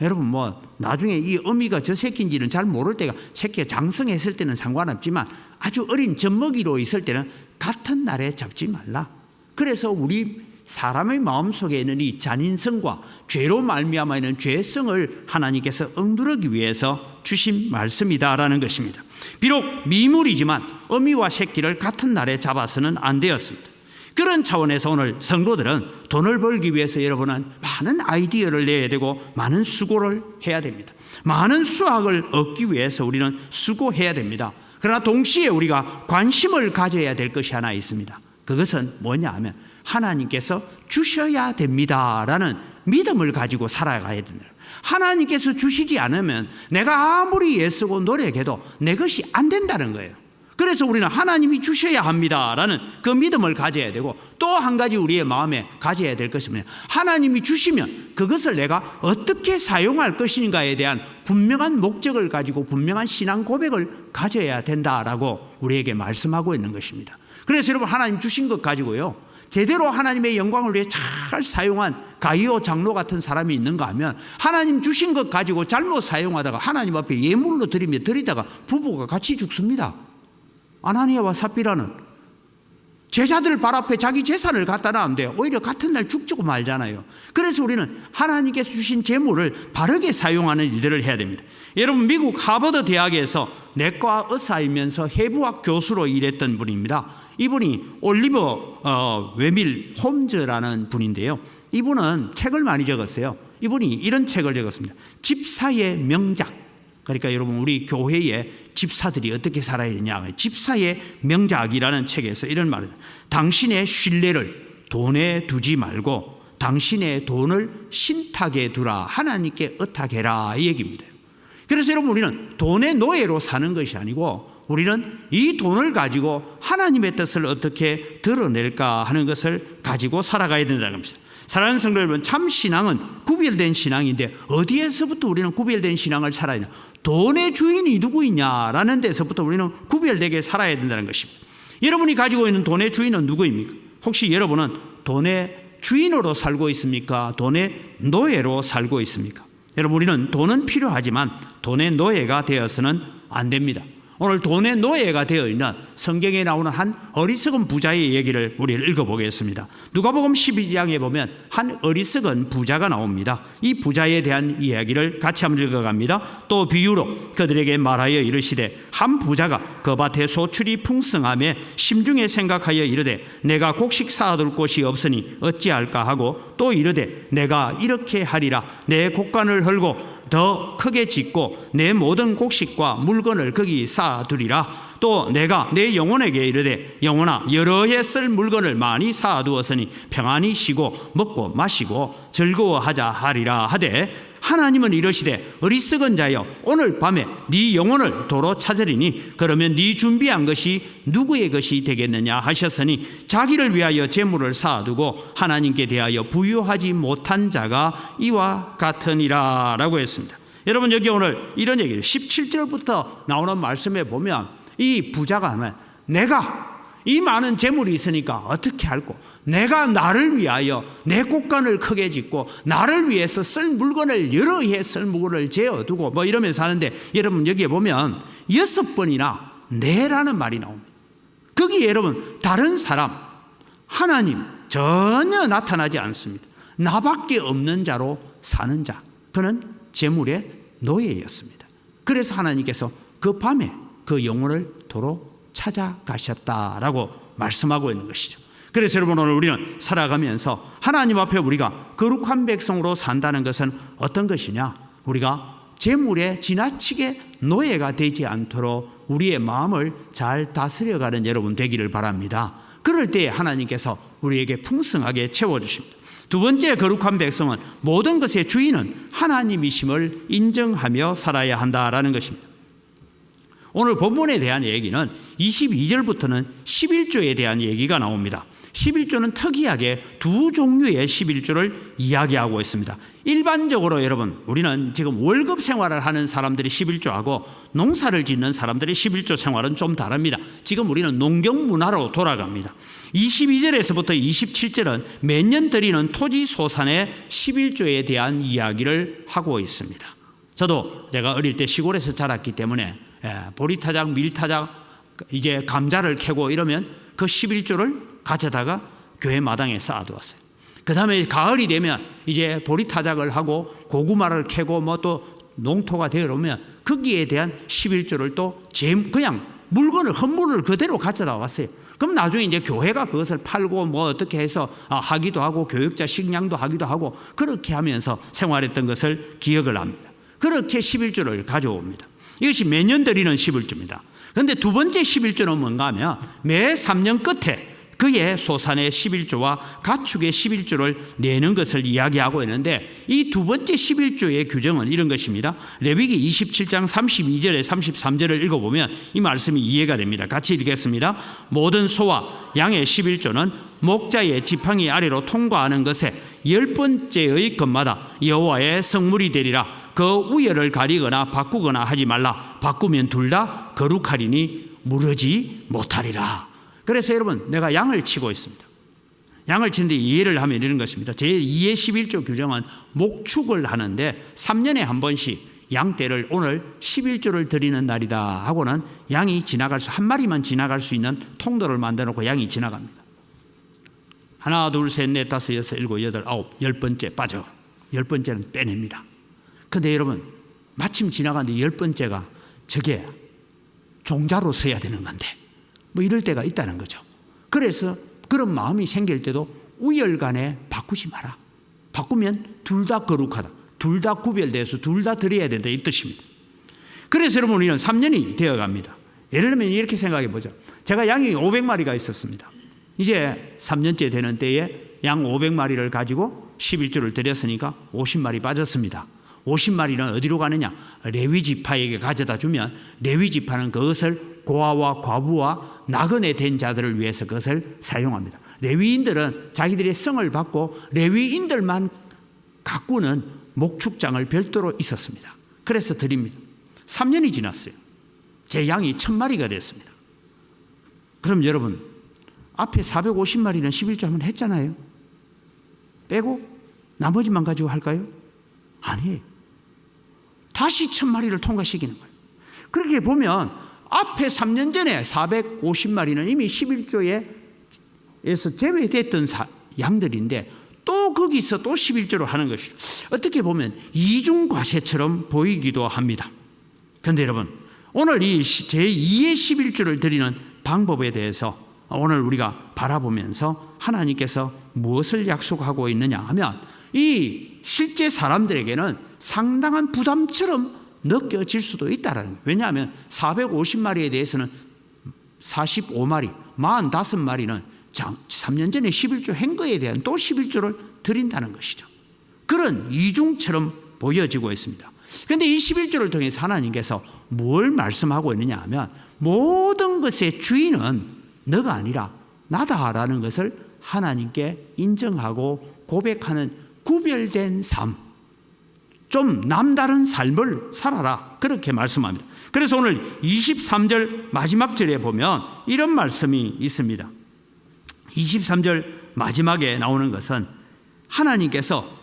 여러분 나중에 이 어미가 저 새끼인지는 잘 모를 때가, 새끼가 장성했을 때는 상관없지만 아주 어린 젖먹이로 있을 때는 같은 날에 잡지 말라. 그래서 우리 사람의 마음속에 있는 이 잔인성과 죄로 말미암아 있는 죄성을 하나님께서 억누르기 위해서 주신 말씀이다라는 것입니다. 비록 미물이지만 어미와 새끼를 같은 날에 잡아서는 안 되었습니다. 그런 차원에서 오늘 성도들은 돈을 벌기 위해서 여러분은 많은 아이디어를 내야 되고 많은 수고를 해야 됩니다. 많은 수확을 얻기 위해서 우리는 수고해야 됩니다. 그러나 동시에 우리가 관심을 가져야 될 것이 하나 있습니다. 그것은 뭐냐 하면 하나님께서 주셔야 됩니다라는 믿음을 가지고 살아가야 됩니다. 하나님께서 주시지 않으면 내가 아무리 애쓰고 노력해도 내 것이 안 된다는 거예요. 그래서 우리는 하나님이 주셔야 합니다라는 그 믿음을 가져야 되고, 또 한 가지 우리의 마음에 가져야 될 것입니다. 하나님이 주시면 그것을 내가 어떻게 사용할 것인가에 대한 분명한 목적을 가지고 분명한 신앙 고백을 가져야 된다라고 우리에게 말씀하고 있는 것입니다. 그래서 여러분, 하나님 주신 것 가지고요, 제대로 하나님의 영광을 위해 잘 사용한 가이오 장로 같은 사람이 있는가 하면 하나님 주신 것 가지고 잘못 사용하다가 하나님 앞에 예물로 드리다가 부부가 같이 죽습니다. 아나니아와 삽비라는 제자들 발 앞에 자기 재산을 갖다 놨는데 오히려 같은 날 죽고 말잖아요. 그래서 우리는 하나님께서 주신 재물을 바르게 사용하는 일들을 해야 됩니다. 여러분, 미국 하버드 대학에서 내과 의사이면서 해부학 교수로 일했던 분입니다. 이분이 올리버 웨밀 홈즈라는 분인데요. 이분은 책을 많이 적었어요. 이분이 이런 책을 적었습니다. 집사의 명작. 그러니까 여러분, 우리 교회에 집사들이 어떻게 살아야 되냐, 집사의 명작이라는 책에서 이런 말을, 당신의 신뢰를 돈에 두지 말고 당신의 돈을 신탁에 두라, 하나님께 의탁해라, 이 얘기입니다. 그래서 여러분, 우리는 돈의 노예로 사는 것이 아니고 우리는 이 돈을 가지고 하나님의 뜻을 어떻게 드러낼까 하는 것을 가지고 살아가야 된다는 겁니다. 사랑하는 성도 여러분, 참 신앙은 구별된 신앙인데 어디에서부터 우리는 구별된 신앙을 살아야 되냐? 돈의 주인이 누구 있냐라는 데서부터 우리는 구별되게 살아야 된다는 것입니다. 여러분이 가지고 있는 돈의 주인은 누구입니까? 혹시 여러분은 돈의 주인으로 살고 있습니까? 돈의 노예로 살고 있습니까? 여러분, 우리는 돈은 필요하지만 돈의 노예가 되어서는 안 됩니다. 오늘 돈의 노예가 되어 있는 성경에 나오는 한 어리석은 부자의 얘기를 우리를 읽어보겠습니다. 누가복음 12장에 보면 한 어리석은 부자가 나옵니다. 이 부자에 대한 이야기를 같이 한번 읽어갑니다. 또 비유로 그들에게 말하여 이르시되, 한 부자가 그 밭에 소출이 풍성하며 심중에 생각하여 이르되, 내가 곡식 쌓아둘 곳이 없으니 어찌할까 하고, 또 이르되, 내가 이렇게 하리라. 내 곡간을 헐고 더 크게 짓고 내 모든 곡식과 물건을 거기 쌓아두리라. 또 내가 내 영혼에게 이르되, 영혼아, 여러 해 쓸 물건을 많이 쌓아두었으니 평안히 쉬고 먹고 마시고 즐거워하자 하리라 하되, 하나님은 이르시되, 어리석은 자여, 오늘 밤에 네 영혼을 도로 찾으리니 그러면 네 준비한 것이 누구의 것이 되겠느냐 하셨으니, 자기를 위하여 재물을 쌓아두고 하나님께 대하여 부유하지 못한 자가 이와 같으니라 라고 했습니다. 여러분, 여기 오늘 이런 얘기를 17절부터 나오는 말씀에 보면 이 부자가 하면, 내가 이 많은 재물이 있으니까 어떻게 할꼬, 내가 나를 위하여 내 곳간을 크게 짓고 나를 위해서 쓸 물건을 여러 해 쓸 물건을 재어두고 뭐 이러면서 하는데, 여러분 여기에 보면 6번이나 내라는 말이 나옵니다. 거기에 여러분 다른 사람, 하나님 전혀 나타나지 않습니다. 나밖에 없는 자로 사는 자, 그는 재물의 노예였습니다. 그래서 하나님께서 그 밤에 그 영혼을 도로 찾아가셨다라고 말씀하고 있는 것이죠. 그래서 여러분, 오늘 우리는 살아가면서 하나님 앞에 우리가 거룩한 백성으로 산다는 것은 어떤 것이냐? 우리가 재물에 지나치게 노예가 되지 않도록 우리의 마음을 잘 다스려가는 여러분 되기를 바랍니다. 그럴 때 하나님께서 우리에게 풍성하게 채워주십니다. 두 번째, 거룩한 백성은 모든 것의 주인은 하나님이심을 인정하며 살아야 한다라는 것입니다. 오늘 본문에 대한 얘기는 22절부터는 11조에 대한 얘기가 나옵니다. 11조는 특이하게 두 종류의 11조를 이야기하고 있습니다. 일반적으로 여러분, 우리는 지금 월급 생활을 하는 사람들이 11조하고 농사를 짓는 사람들의 11조 생활은 좀 다릅니다. 지금 우리는 농경 문화로 돌아갑니다. 22절에서부터 27절은 매년 드리는 토지 소산의 11조에 대한 이야기를 하고 있습니다. 저도 제가 어릴 때 시골에서 자랐기 때문에 보리타작, 밀타작, 이제 감자를 캐고 이러면 그 11조를 가져다가 교회 마당에 쌓아두었어요. 그 다음에 가을이 되면 이제 보리타작을 하고 고구마를 캐고 뭐 또 농토가 되어오면 거기에 대한 11조를 또 그냥 물건을, 헌물을 그대로 가져다 왔어요. 그럼 나중에 이제 교회가 그것을 팔고 뭐 어떻게 해서 하기도 하고 교육자 식량도 하기도 하고 그렇게 하면서 생활했던 것을 기억을 합니다. 그렇게 11조를 가져옵니다. 이것이 매년 드리는 11조입니다. 그런데 두 번째 11조는 뭔가 하면 매 3년 끝에 그의 소산의 11조와 가축의 11조를 내는 것을 이야기하고 있는데, 이 두 번째 11조의 규정은 이런 것입니다. 레위기 27장 32절에 33절을 읽어보면 이 말씀이 이해가 됩니다. 같이 읽겠습니다. 모든 소와 양의 11조는 목자의 지팡이 아래로 통과하는 것에 10번째의 것마다 여호와의 성물이 되리라. 그 우열을 가리거나 바꾸거나 하지 말라. 바꾸면 둘 다 거룩하리니 무르지 못하리라. 그래서 여러분, 내가 양을 치고 있습니다. 양을 치는데 이해를 하면 이런 것입니다. 제2의 11조 규정은 목축을 하는데 3년에 한 번씩 양떼를 오늘 11조를 드리는 날이다 하고는 양이 한 마리만 지나갈 수 있는 통로를 만들어 놓고 양이 지나갑니다. 하나, 둘, 셋, 넷, 다섯, 여섯, 일곱, 여덟, 아홉, 10번째 빠져. 10번째는 빼냅니다. 근데 여러분, 마침 지나가는데 10번째가 저게 종자로 서야 되는 건데 뭐 이럴 때가 있다는 거죠. 그래서 그런 마음이 생길 때도 우열간에 바꾸지 마라. 바꾸면 둘 다 거룩하다. 둘 다 구별돼서 둘 다 드려야 된다 이 뜻입니다. 그래서 여러분 우리는 3년이 되어갑니다. 예를 들면 이렇게 생각해 보죠. 제가 양이 500마리가 있었습니다. 이제 3년째 되는 때에 양 500마리를 가지고 11조를 드렸으니까 50마리 빠졌습니다. 50마리는 어디로 가느냐? 레위 지파에게 가져다 주면 레위 지파는 그것을 고아와 과부와 나그네 된 자들을 위해서 그것을 사용합니다. 레위인들은 자기들의 성을 받고 레위인들만 가꾸는 목축장을 별도로 있었습니다. 그래서 드립니다. 3년이 지났어요. 제 양이 1000마리가 됐습니다. 그럼 여러분 앞에 450마리는 11조 한번 했잖아요. 빼고 나머지만 가지고 할까요? 아니에요. 다시 1000마리를 통과시키는 거예요. 그렇게 보면 앞에 3년 전에 450마리는 이미 11조에서 제외됐던 양들인데 또 거기서 또 11조로 하는 것이죠. 어떻게 보면 이중과세처럼 보이기도 합니다. 그런데 여러분 오늘 이 제2의 11조를 드리는 방법에 대해서 오늘 우리가 바라보면서 하나님께서 무엇을 약속하고 있느냐 하면 이 실제 사람들에게는 상당한 부담처럼 느껴질 수도 있다는 거예요. 왜냐하면 450마리에 대해서는 45마리, 45마리는 3년 전에 11조 한 거에 대한 또 11조를 드린다는 것이죠. 그런 이중처럼 보여지고 있습니다. 그런데 이 11조를 통해서 하나님께서 뭘 말씀하고 있느냐 하면 모든 것의 주인은 너가 아니라 나다라는 것을 하나님께 인정하고 고백하는 구별된 삶, 좀 남다른 삶을 살아라 그렇게 말씀합니다. 그래서 오늘 23절 마지막 절에 보면 이런 말씀이 있습니다. 23절 마지막에 나오는 것은 하나님께서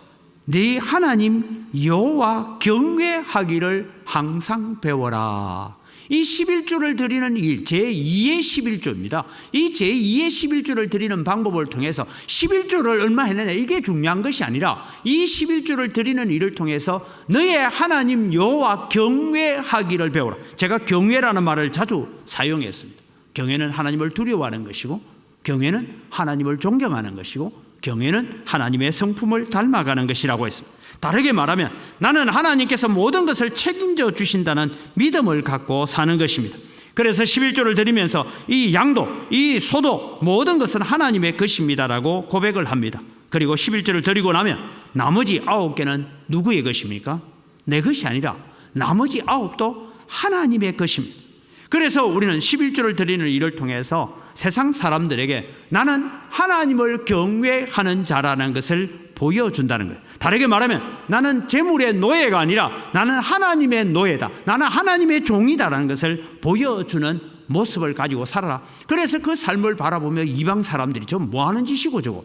네 하나님 여호와 경외하기를 항상 배워라. 이 11조를 드리는 일, 제2의 11조입니다. 이 제2의 11조를 드리는 방법을 통해서 11조를 얼마 했느냐 이게 중요한 것이 아니라 이 11조를 드리는 일을 통해서 너의 하나님 여호와 경외하기를 배워라. 제가 경외라는 말을 자주 사용했습니다. 경외는 하나님을 두려워하는 것이고 경외는 하나님을 존경하는 것이고 경외는 하나님의 성품을 닮아가는 것이라고 했습니다. 다르게 말하면 나는 하나님께서 모든 것을 책임져 주신다는 믿음을 갖고 사는 것입니다. 그래서 11조를 드리면서 이 양도, 이 소도 모든 것은 하나님의 것입니다라고 고백을 합니다. 그리고 11조를 드리고 나면 나머지 9개는 누구의 것입니까? 내 것이 아니라 나머지 9도 하나님의 것입니다. 그래서 우리는 11조를 드리는 일을 통해서 세상 사람들에게 나는 하나님을 경외하는 자라는 것을 보여준다는 거예요. 다르게 말하면 나는 재물의 노예가 아니라 나는 하나님의 노예다. 나는 하나님의 종이다라는 것을 보여주는 모습을 가지고 살아라. 그래서 그 삶을 바라보며 이방 사람들이 저 뭐하는 짓이고 저거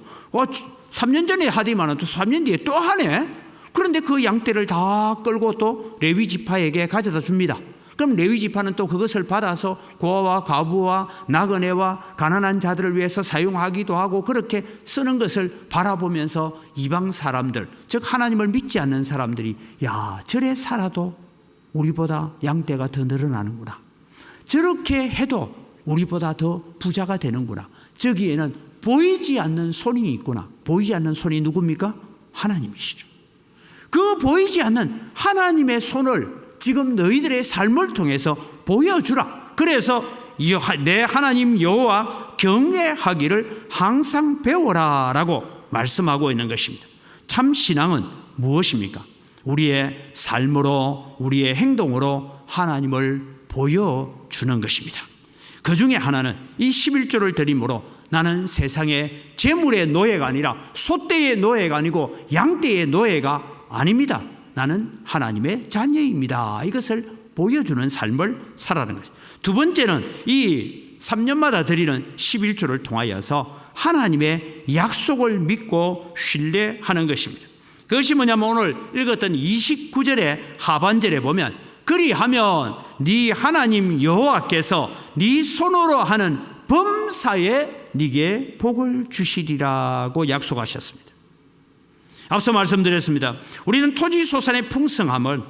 3년 전에 하더니만 또 3년 뒤에 또 하네. 그런데 그 양떼를 다 끌고 또 레위 지파에게 가져다 줍니다. 그럼 레위 지파는 또 그것을 받아서 고아와 과부와 나그네와 가난한 자들을 위해서 사용하기도 하고 그렇게 쓰는 것을 바라보면서 이방 사람들, 즉 하나님을 믿지 않는 사람들이 야 저래 살아도 우리보다 양떼가 더 늘어나는구나. 저렇게 해도 우리보다 더 부자가 되는구나. 저기에는 보이지 않는 손이 있구나. 보이지 않는 손이 누굽니까? 하나님이시죠. 그 보이지 않는 하나님의 손을 지금 너희들의 삶을 통해서 보여주라. 그래서 내 하나님 여호와 경외하기를 항상 배워라 라고 말씀하고 있는 것입니다. 참 신앙은 무엇입니까? 우리의 삶으로 우리의 행동으로 하나님을 보여주는 것입니다. 그 중에 하나는 이 11조를 드림으로 나는 세상의 재물의 노예가 아니라 소떼의 노예가 아니고 양떼의 노예가 아닙니다. 나는 하나님의 자녀입니다. 이것을 보여주는 삶을 살아가는 것입니다. 두 번째는 이 3년마다 드리는 11조를 통하여서 하나님의 약속을 믿고 신뢰하는 것입니다. 그것이 뭐냐면 오늘 읽었던 29절의 하반절에 보면 그리하면 네 하나님 여호와께서 네 손으로 하는 범사에 네게 복을 주시리라고 약속하셨습니다. 앞서 말씀드렸습니다. 우리는 토지소산의 풍성함은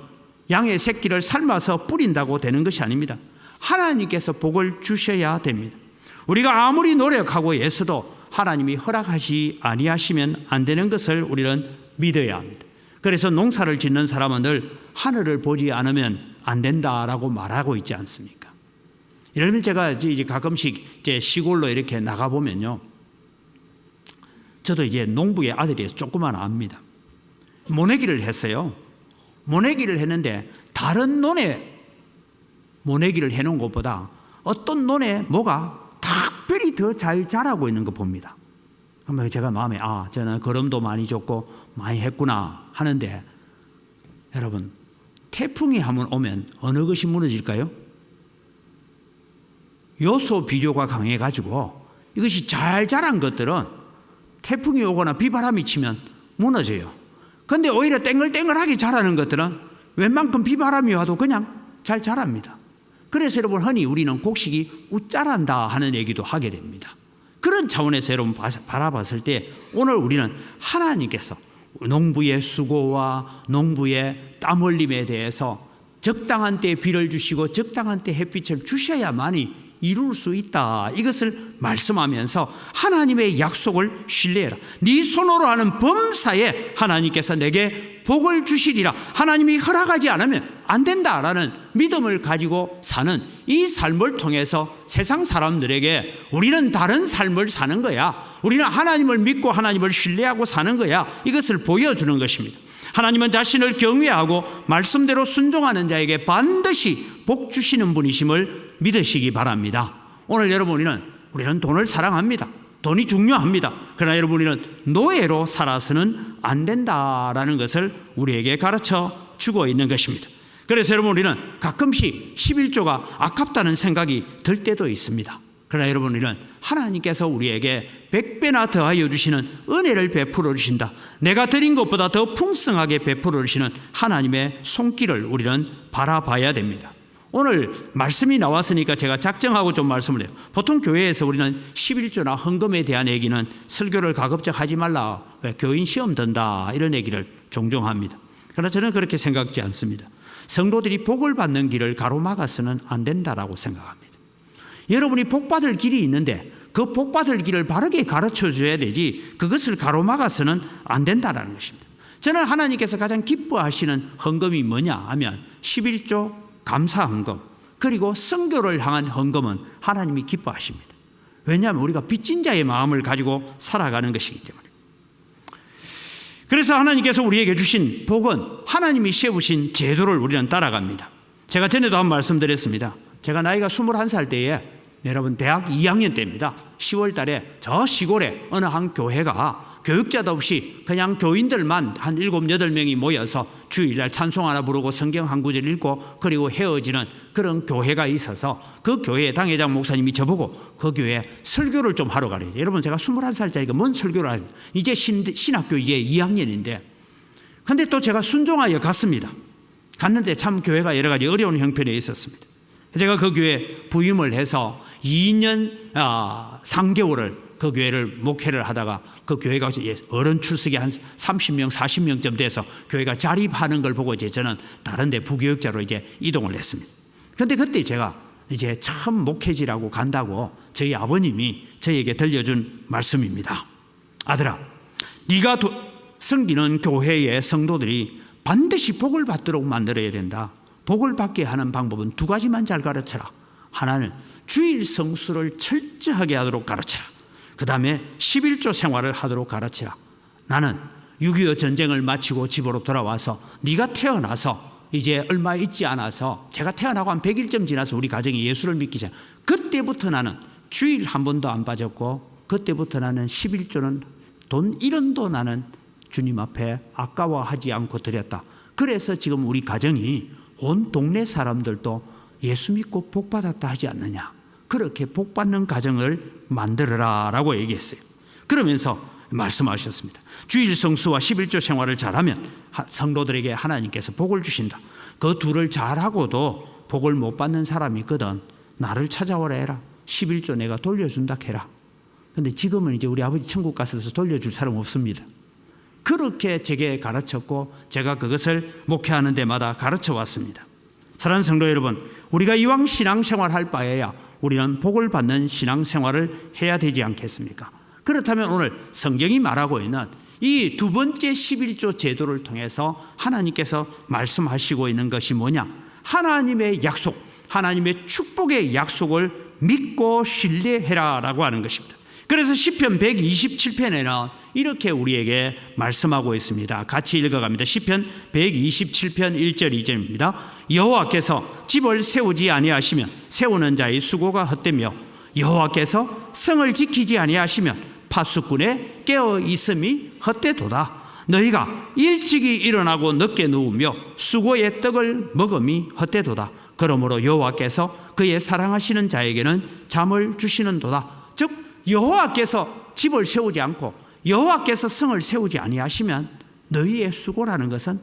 양의 새끼를 삶아서 뿌린다고 되는 것이 아닙니다. 하나님께서 복을 주셔야 됩니다. 우리가 아무리 노력하고 애써도 하나님이 허락하시 아니하시면 안 되는 것을 우리는 믿어야 합니다. 그래서 농사를 짓는 사람은 늘 하늘을 보지 않으면 안 된다라고 말하고 있지 않습니까? 예를 들면 제가 이제 가끔씩 이제 시골로 이렇게 나가 보면요, 저도 이제 농부의 아들이어서 조그만 압니다. 모내기를 했어요. 모내기를 했는데 다른 논에 모내기를 해놓은 것보다 어떤 논에 뭐가 특별히 더 잘 자라고 있는 거 봅니다. 그러면 제가 마음에 저는 거름도 많이 줬고 많이 했구나 하는데, 여러분 태풍이 한번 오면 어느 것이 무너질까요? 요소 비료가 강해가지고 이것이 잘 자란 것들은 태풍이 오거나 비바람이 치면 무너져요. 그런데 오히려 땡글땡글하게 자라는 것들은 웬만큼 비바람이 와도 그냥 잘 자랍니다. 그래서 여러분 흔히 우리는 곡식이 웃자란다 하는 얘기도 하게 됩니다. 그런 차원에서 여러분 바라봤을 때 오늘 우리는 하나님께서 농부의 수고와 농부의 땀 흘림에 대해서 적당한 때에 비를 주시고 적당한 때 햇빛을 주셔야만이 이룰 수 있다, 이것을 말씀하면서 하나님의 약속을 신뢰해라. 네 손으로 하는 범사에 하나님께서 내게 복을 주시리라. 하나님이 허락하지 않으면 안 된다라는 믿음을 가지고 사는 이 삶을 통해서 세상 사람들에게 우리는 다른 삶을 사는 거야, 우리는 하나님을 믿고 하나님을 신뢰하고 사는 거야, 이것을 보여주는 것입니다. 하나님은 자신을 경외하고 말씀대로 순종하는 자에게 반드시 복 주시는 분이심을 믿으시기 바랍니다. 오늘 여러분 우리는 돈을 사랑합니다. 돈이 중요합니다. 그러나 여러분 우리는 노예로 살아서는 안 된다라는 것을 우리에게 가르쳐 주고 있는 것입니다. 그래서 여러분 우리는 가끔씩 11조가 아깝다는 생각이 들 때도 있습니다. 그러나 여러분 우리는 하나님께서 우리에게 100배나 더하여 주시는 은혜를 베풀어 주신다, 내가 드린 것보다 더 풍성하게 베풀어 주시는 하나님의 손길을 우리는 바라봐야 됩니다. 오늘 말씀이 나왔으니까 제가 작정하고 좀 말씀을 해요. 보통 교회에서 우리는 11조나 헌금에 대한 얘기는 설교를 가급적 하지 말라, 왜 교인 시험 든다, 이런 얘기를 종종 합니다. 그러나 저는 그렇게 생각지 않습니다. 성도들이 복을 받는 길을 가로막아서는 안 된다라고 생각합니다. 여러분이 복받을 길이 있는데 그 복받을 길을 바르게 가르쳐 줘야 되지 그것을 가로막아서는 안 된다는 것입니다. 저는 하나님께서 가장 기뻐하시는 헌금이 뭐냐 하면 11조 감사 헌금, 그리고 선교를 향한 헌금은 하나님이 기뻐하십니다. 왜냐하면 우리가 빚진 자의 마음을 가지고 살아가는 것이기 때문에. 그래서 하나님께서 우리에게 주신 복은 하나님이 세우신 제도를 우리는 따라갑니다. 제가 전에도 한 말씀드렸습니다. 제가 나이가 21살 때에, 여러분 대학 2학년 때입니다. 10월 달에 저 시골에 어느 한 교회가 교육자도 없이 그냥 교인들만 한 7, 8명이 모여서 주일날 찬송 하나 부르고 성경 한 구절 읽고 그리고 헤어지는 그런 교회가 있어서 그 교회 당회장 목사님이 저보고 그 교회에 설교를 좀 하러 가래요. 여러분 제가 21살짜리가 뭔 설교를 하냐, 이제 신학교 이제 2학년인데, 근데 또 제가 순종하여 갔습니다. 갔는데 참 교회가 여러 가지 어려운 형편에 있었습니다. 제가 그 교회에 부임을 해서 2년 3개월을 그 교회를 목회를 하다가 그 교회가 어른 출석이 한 30명, 40명쯤 돼서 교회가 자립하는 걸 보고 이제 저는 다른 데 부교육자로 이제 이동을 했습니다. 그런데 그때 제가 이제 처음 목회지라고 간다고 저희 아버님이 저에게 들려준 말씀입니다. 아들아, 네가 섬기는 교회의 성도들이 반드시 복을 받도록 만들어야 된다. 복을 받게 하는 방법은 2가지만 잘 가르쳐라. 하나는 주일 성수를 철저하게 하도록 가르쳐라. 그 다음에 11조 생활을 하도록 가르치라. 나는 6.25 전쟁을 마치고 집으로 돌아와서 네가 태어나서 이제 얼마 있지 않아서, 제가 태어나고 한 100일쯤 지나서 우리 가정이 예수를 믿기 전, 그때부터 나는 주일 한 번도 안 빠졌고, 그때부터 나는 11조는 돈 1원도 나는 주님 앞에 아까워하지 않고 드렸다. 그래서 지금 우리 가정이 온 동네 사람들도 예수 믿고 복 받았다 하지 않느냐, 그렇게 복 받는 가정을 만들어라 라고 얘기했어요. 그러면서 말씀하셨습니다. 주일 성수와 11조 생활을 잘하면 성도들에게 하나님께서 복을 주신다. 그 둘을 잘하고도 복을 못 받는 사람이 있거든. 나를 찾아오라 해라. 11조 내가 돌려준다 해라. 근데 지금은 이제 우리 아버지 천국 가셔서 돌려줄 사람 없습니다. 그렇게 제게 가르쳤고 제가 그것을 목회하는 데마다 가르쳐 왔습니다. 사랑하는 성도 여러분, 우리가 이왕 신앙생활 할 바에야 우리는 복을 받는 신앙생활을 해야 되지 않겠습니까? 그렇다면 오늘 성경이 말하고 있는 이 두 번째 11조 제도를 통해서 하나님께서 말씀하시고 있는 것이 뭐냐? 하나님의 약속, 하나님의 축복의 약속을 믿고 신뢰해라라고 하는 것입니다. 그래서 시편 127편에는 이렇게 우리에게 말씀하고 있습니다. 같이 읽어갑니다. 시편 127편 1절 2절입니다. 여호와께서 집을 세우지 아니하시면 세우는 자의 수고가 헛되며 여호와께서 성을 지키지 아니하시면 파수꾼의 깨어 있음이 헛되도다. 너희가 일찍이 일어나고 늦게 누우며 수고의 떡을 먹음이 헛되도다. 그러므로 여호와께서 그의 사랑하시는 자에게는 잠을 주시는도다. 즉 여호와께서 집을 세우지 않고 여호와께서 성을 세우지 아니하시면 너희의 수고라는 것은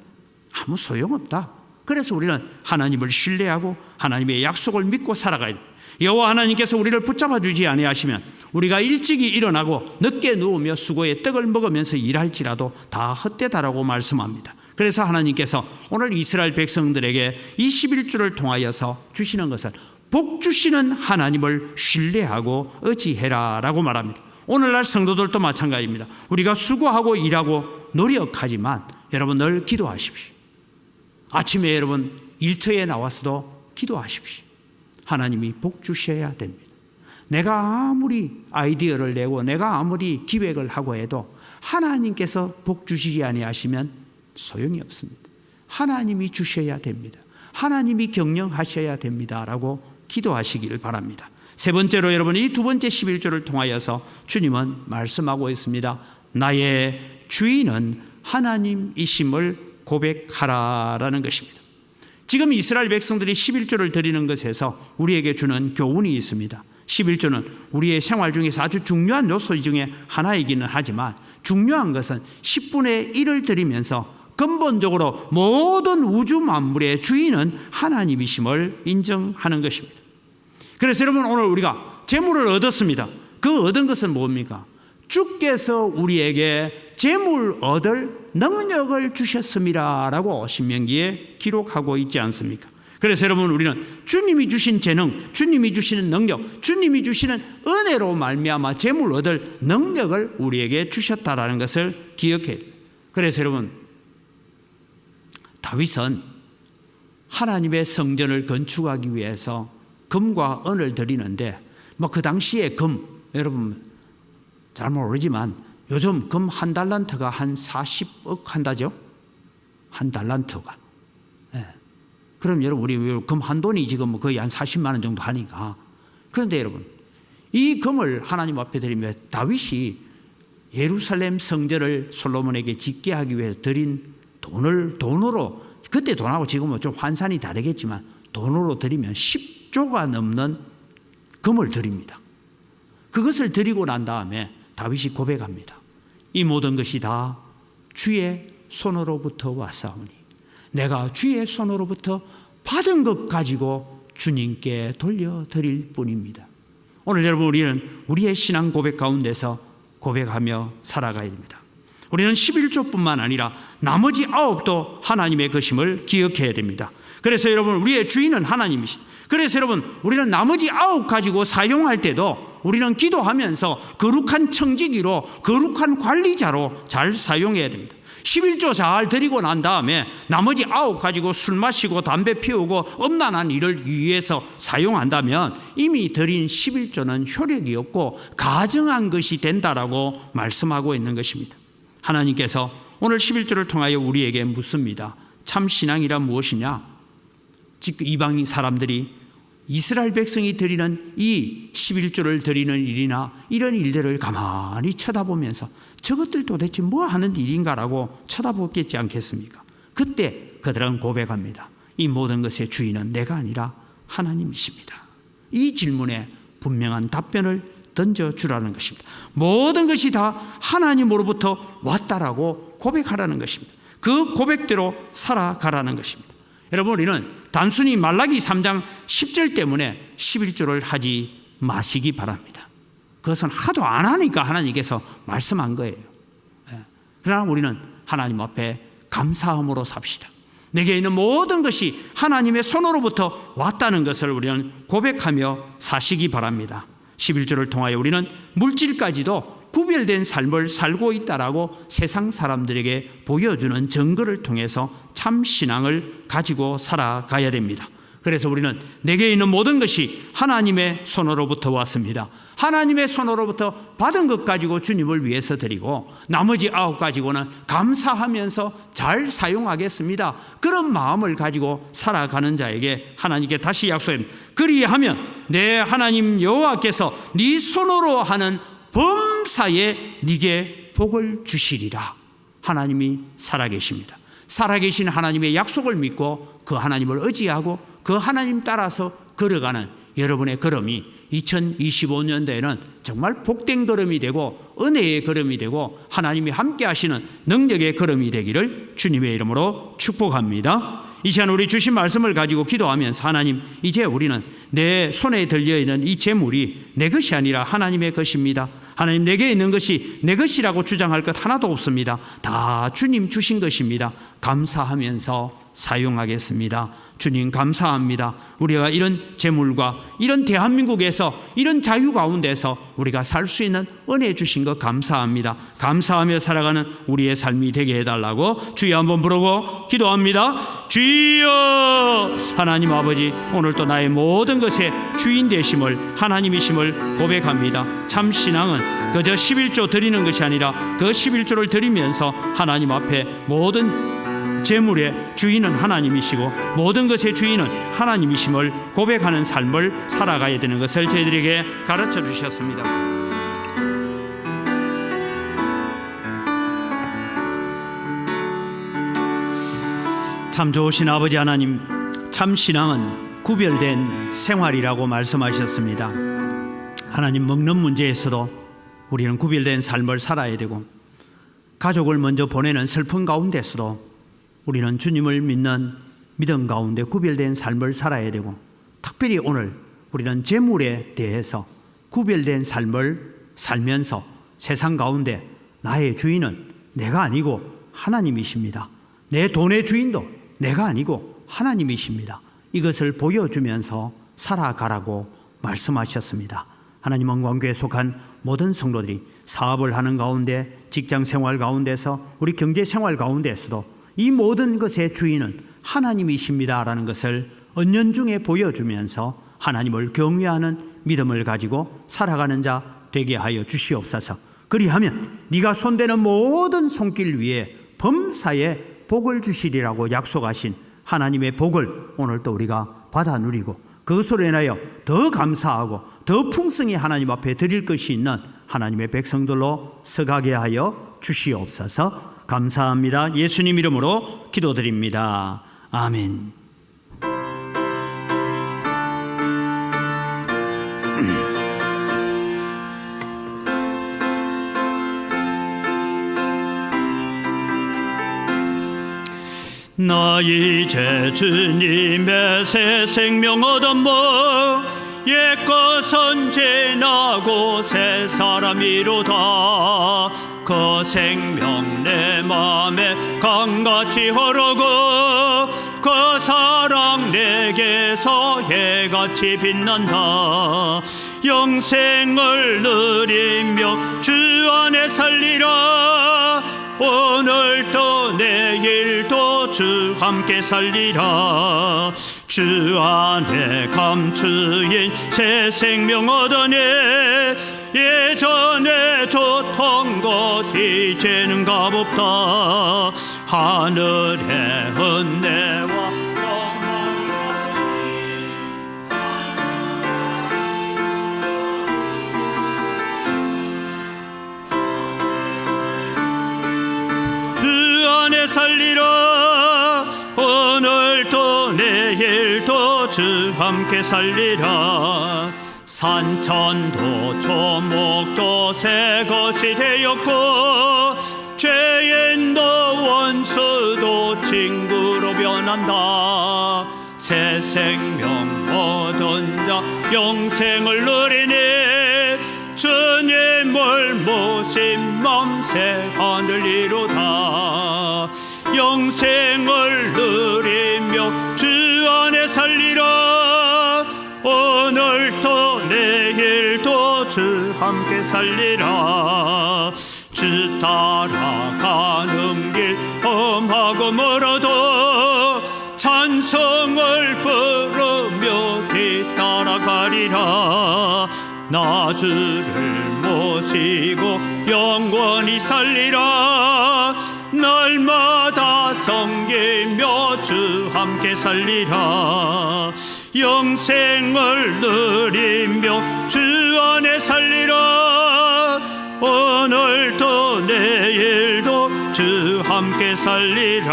아무 소용없다. 그래서 우리는 하나님을 신뢰하고 하나님의 약속을 믿고 살아가야 됩니다. 여호와 하나님께서 우리를 붙잡아 주지 아니하시면 우리가 일찍이 일어나고 늦게 누우며 수고의 떡을 먹으면서 일할지라도 다 헛되다라고 말씀합니다. 그래서 하나님께서 오늘 이스라엘 백성들에게 이 11조를 통하여서 주시는 것은 복 주시는 하나님을 신뢰하고 의지해라라고 말합니다. 오늘날 성도들도 마찬가지입니다. 우리가 수고하고 일하고 노력하지만 여러분 늘 기도하십시오. 아침에 여러분 일터에 나와서도 기도하십시오. 하나님이 복 주셔야 됩니다. 내가 아무리 아이디어를 내고 내가 아무리 기획을 하고 해도 하나님께서 복 주시지 아니하시면 소용이 없습니다. 하나님이 주셔야 됩니다. 하나님이 경영하셔야 됩니다라고 기도하시기를 바랍니다. 세 번째로 여러분 이 두 번째 11조를 통하여서 주님은 말씀하고 있습니다. 나의 주인은 하나님이심을 고백하라라는 것입니다. 지금 이스라엘 백성들이 11조를 드리는 것에서 우리에게 주는 교훈이 있습니다. 11조는 우리의 생활 중에서 아주 중요한 요소 중에 하나이기는 하지만 중요한 것은 10분의 1을 드리면서 근본적으로 모든 우주 만물의 주인은 하나님이심을 인정하는 것입니다. 그래서 여러분 오늘 우리가 재물을 얻었습니다. 그 얻은 것은 뭡니까? 주께서 우리에게 재물 얻을 능력을 주셨습니다라고 신명기에 기록하고 있지 않습니까? 그래서 여러분 우리는 주님이 주신 재능, 주님이 주시는 능력, 주님이 주시는 은혜로 말미암아 재물 얻을 능력을 우리에게 주셨다라는 것을 기억해야 돼요. 그래서 여러분 다윗은 하나님의 성전을 건축하기 위해서 금과 은을 드리는데 그 당시에 금 여러분 잘 모르지만 요즘 금 한 달란트가 한 40억 한다죠? 한 달란트가. 네. 그럼 여러분 우리 금 한 돈이 지금 거의 한 40만 원 정도 하니까. 그런데 여러분 이 금을 하나님 앞에 드리면 다윗이 예루살렘 성전을 솔로몬에게 짓게 하기 위해서 드린 돈으로 그때 돈하고 지금은 좀 환산이 다르겠지만 돈으로 드리면 10조가 넘는 금을 드립니다. 그것을 드리고 난 다음에 다윗이 고백합니다. 이 모든 것이 다 주의 손으로부터 왔사오니 내가 주의 손으로부터 받은 것 가지고 주님께 돌려드릴 뿐입니다. 오늘 여러분 우리는 우리의 신앙 고백 가운데서 고백하며 살아가야 됩니다. 우리는 11조뿐만 아니라 나머지 9도 하나님의 것임을 기억해야 됩니다. 그래서 여러분 우리의 주인은 하나님이시다. 그래서 여러분 우리는 나머지 9 가지고 사용할 때도 우리는 기도하면서 거룩한 청지기로 거룩한 관리자로 잘 사용해야 됩니다. 11조 잘 드리고 난 다음에 나머지 9 가지고 술 마시고 담배 피우고 엄란한 일을 위해서 사용한다면 이미 드린 11조는 효력이 없고 가증한 것이 된다라고 말씀하고 있는 것입니다. 하나님께서 오늘 11조를 통하여 우리에게 묻습니다. 참 신앙이란 무엇이냐? 즉 이방 사람들이 이스라엘 백성이 드리는 이 11조를 드리는 일이나 이런 일들을 가만히 쳐다보면서 저것들 도대체 뭐 하는 일인가라고 쳐다보겠지 않겠습니까? 그때 그들은 고백합니다. 이 모든 것의 주인은 내가 아니라 하나님이십니다. 이 질문에 분명한 답변을 던져주라는 것입니다. 모든 것이 다 하나님으로부터 왔다라고 고백하라는 것입니다. 그 고백대로 살아가라는 것입니다. 여러분, 우리는 단순히 말라기 3장 10절 때문에 11조를 하지 마시기 바랍니다. 그것은 하도 안 하니까 하나님께서 말씀한 거예요. 그러나 우리는 하나님 앞에 감사함으로 삽시다. 내게 있는 모든 것이 하나님의 손으로부터 왔다는 것을 우리는 고백하며 사시기 바랍니다. 11조를 통하여 우리는 물질까지도 구별된 삶을 살고 있다라고 세상 사람들에게 보여주는 증거를 통해서 참 신앙을 가지고 살아가야 됩니다. 그래서 우리는 내게 있는 모든 것이 하나님의 손으로부터 왔습니다. 하나님의 손으로부터 받은 것 가지고 주님을 위해서 드리고 나머지 9가지고는 감사하면서 잘 사용하겠습니다. 그런 마음을 가지고 살아가는 자에게 하나님께 다시 약속합니다. 그리하면 내 하나님 여호와께서 네 손으로 하는 범사에 네게 복을 주시리라. 하나님이 살아계십니다. 살아계신 하나님의 약속을 믿고 그 하나님을 의지하고 그 하나님 따라서 걸어가는 여러분의 걸음이 2025년도에는 정말 복된 걸음이 되고 은혜의 걸음이 되고 하나님이 함께 하시는 능력의 걸음이 되기를 주님의 이름으로 축복합니다. 이 시간 우리 주신 말씀을 가지고 기도하면서 하나님, 이제 우리는 내 손에 들려있는 이 재물이 내 것이 아니라 하나님의 것입니다. 하나님, 내게 있는 것이 내 것이라고 주장할 것 하나도 없습니다. 다 주님 주신 것입니다. 감사하면서 사용하겠습니다. 주님 감사합니다. 우리가 이런 재물과 이런 대한민국에서 이런 자유 가운데서 우리가 살 수 있는 은혜 주신 것 감사합니다. 감사하며 살아가는 우리의 삶이 되게 해달라고 주여 한번 부르고 기도합니다. 주여, 하나님 아버지, 오늘 또 나의 모든 것의 주인 되심을, 하나님이심을 고백합니다. 참 신앙은 그저 11조 드리는 것이 아니라 그 11조를 드리면서 하나님 앞에 모든 재물의 주인은 하나님이시고 모든 것의 주인은 하나님이심을 고백하는 삶을 살아가야 되는 것을 저희들에게 가르쳐 주셨습니다. 참 좋으신 아버지 하나님, 참 신앙은 구별된 생활이라고 말씀하셨습니다. 하나님, 먹는 문제에서도 우리는 구별된 삶을 살아야 되고 가족을 먼저 보내는 슬픈 가운데서도 우리는 주님을 믿는 믿음 가운데 구별된 삶을 살아야 되고, 특별히 오늘 우리는 재물에 대해서 구별된 삶을 살면서 세상 가운데 나의 주인은 내가 아니고 하나님이십니다. 내 돈의 주인도 내가 아니고 하나님이십니다. 이것을 보여주면서 살아가라고 말씀하셨습니다. 하나님 원광교회에 속한 모든 성도들이 사업을 하는 가운데, 직장 생활 가운데서, 우리 경제 생활 가운데서도 이 모든 것의 주인은 하나님이십니다라는 것을 은연중에 보여주면서 하나님을 경외하는 믿음을 가지고 살아가는 자 되게 하여 주시옵소서. 그리하면 네가 손대는 모든 손길 위에 범사에 복을 주시리라고 약속하신 하나님의 복을 오늘 또 우리가 받아 누리고 그것으로 인하여 더 감사하고 더 풍성히 하나님 앞에 드릴 것이 있는 하나님의 백성들로 서가게 하여 주시옵소서. 감사합니다. 예수님 이름으로 기도드립니다. 아멘. 나 이제 주님의 새 생명 얻었모, 옛것은 지나고 새 사람이로다. 그 생명 내 맘에 강같이 흐르고 그 사랑 내게서 해같이 빛난다. 영생을 누리며 주 안에 살리라. 오늘도 내일도 주 함께 살리라. 주 안에 감추인 새 생명 얻으니 예전에 좋던 것 이제는 값없다. 하늘의 은혜와 살리라. 오늘도 내일도 주 함께 살리라. 산천도 초목도 새 것이 되었고 죄인도 원수도 친구로 변한다. 새 생명 얻은 자 영생을 누리니 주님을 모신 맘 새 하늘이로다. 영생을 누리며 주 안에 살리라. 오늘도 내일도 주 함께 살리라. 주 따라가는 길 험하고 멀어도 찬송을 부르며 뒤따라가리라. 나 주를 모시고 영원히 살리라. 날마다 섬기며 주 함께 살리라. 영생을 누리며 주 안에 살리라. 오늘도 내일도 주 함께 살리라.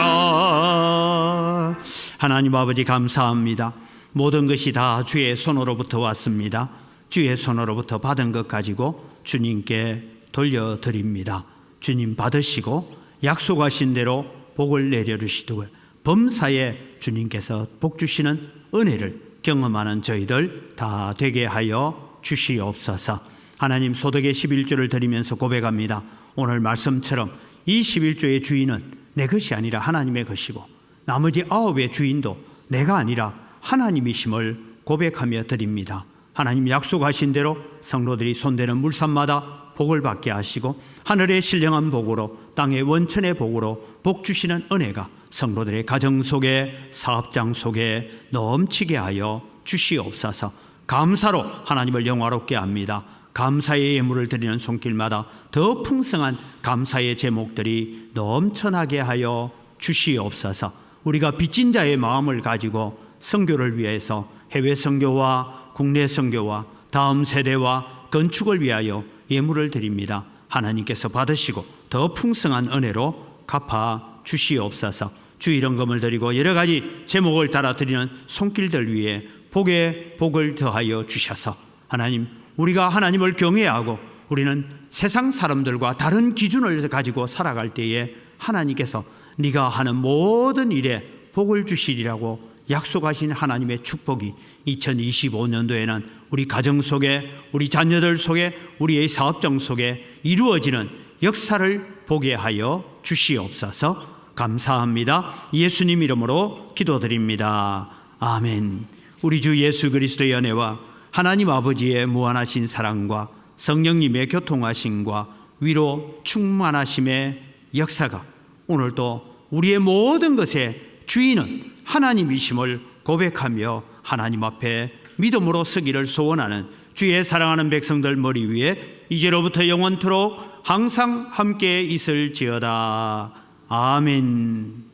하나님 아버지 감사합니다. 모든 것이 다 주의 손으로부터 왔습니다. 주의 손으로부터 받은 것 가지고 주님께 돌려드립니다. 주님 받으시고 약속하신 대로 복을 내려주시되 범사에 주님께서 복 주시는 은혜를 경험하는 저희들 다 되게 하여 주시옵소서. 하나님, 소득의 11조를 드리면서 고백합니다. 오늘 말씀처럼 이 11조의 주인은 내 것이 아니라 하나님의 것이고 나머지 9의 주인도 내가 아니라 하나님이심을 고백하며 드립니다. 하나님 약속하신 대로 성도들이 손대는 물산마다 복을 받게 하시고 하늘의 신령한 복으로 땅의 원천의 복으로 복 주시는 은혜가 성도들의 가정 속에 사업장 속에 넘치게 하여 주시옵소서. 감사로 하나님을 영화롭게 합니다. 감사의 예물을 드리는 손길마다 더 풍성한 감사의 제목들이 넘쳐나게 하여 주시옵소서. 우리가 빚진 자의 마음을 가지고 선교를 위해서 해외 선교와 국내 선교와 다음 세대와 건축을 위하여 예물을 드립니다. 하나님께서 받으시고 더 풍성한 은혜로 갚아 주시옵소서. 주일헌금을 드리고 여러 가지 제목을 따라 드리는 손길들 위에 복에 복을 더하여 주셔서 하나님, 우리가 하나님을 경외하고 우리는 세상 사람들과 다른 기준을 가지고 살아갈 때에 하나님께서 네가 하는 모든 일에 복을 주시리라고 약속하신 하나님의 축복이 2025년도에는 우리 가정 속에, 우리 자녀들 속에, 우리의 사업장 속에 이루어지는 역사를 보게 하여 주시옵소서. 감사합니다. 예수님 이름으로 기도드립니다. 아멘. 우리 주 예수 그리스도의 은혜와 하나님 아버지의 무한하신 사랑과 성령님의 교통하심과 위로 충만하심의 역사가 오늘도 우리의 모든 것의 주인은 하나님이심을 고백하며 하나님 앞에 믿음으로 서기를 소원하는 주의 사랑하는 백성들 머리 위에 이제로부터 영원토록 항상 함께 있을지어다. 아멘.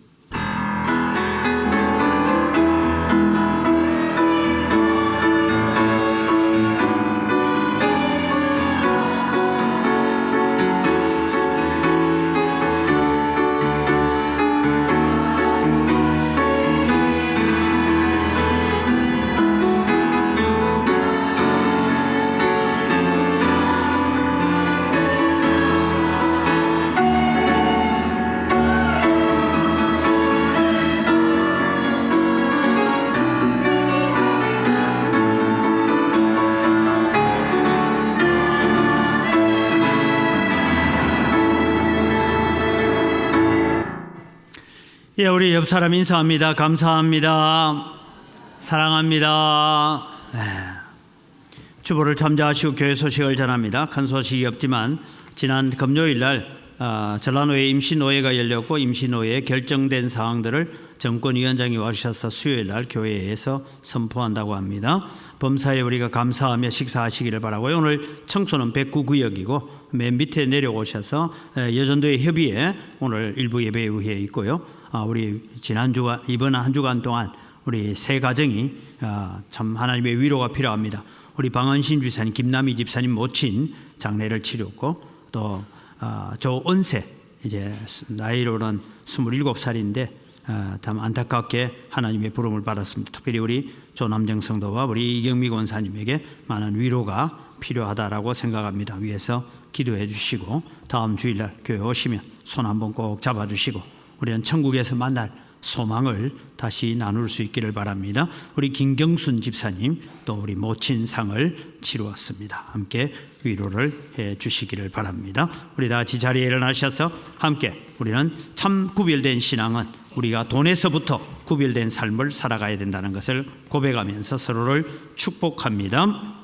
예, 우리 옆 사람 인사합니다. 감사합니다. 사랑합니다. 주보를 참조하시고 교회 소식을 전합니다. 큰 소식이 없지만 지난 금요일 날 전라도에 임시노예가 열렸고 임시노예에 결정된 사항들을 정권위원장이 와주셔서 수요일 날 교회에서 선포한다고 합니다. 범사에 우리가 감사하며 식사하시기를 바라고요. 오늘 청소는 109구역이고 맨 밑에 내려오셔서 여전도의 협의회 오늘 일부 예배에 의해 있고요. 우리 지난주가 이번 한 주간 동안 우리 세 가정이 참 하나님의 위로가 필요합니다. 우리 방언신 집사님, 김남희 집사님 모친 장례를 치렀고 또 조은세 이제 나이로는 27살인데 참 안타깝게 하나님의 부름을 받았습니다. 특별히 우리 조남정 성도와 우리 이경미 권사님에게 많은 위로가 필요하다라고 생각합니다. 위에서 기도해 주시고 다음 주일날 교회 오시면 손 한번 꼭 잡아주시고 우리는 천국에서 만날 소망을 다시 나눌 수 있기를 바랍니다. 우리 김경순 집사님 또 우리 모친상을 치루었습니다. 함께 위로를 해 주시기를 바랍니다. 우리 다 같이 자리에 일어나셔서 함께 우리는 참 구별된 신앙은 우리가 돈에서부터 구별된 삶을 살아가야 된다는 것을 고백하면서 서로를 축복합니다.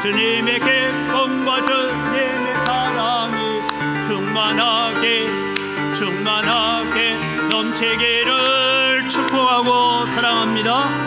주님의 기쁨과 주님의 사랑이 충만하게 넘치기를 축복하고 사랑합니다.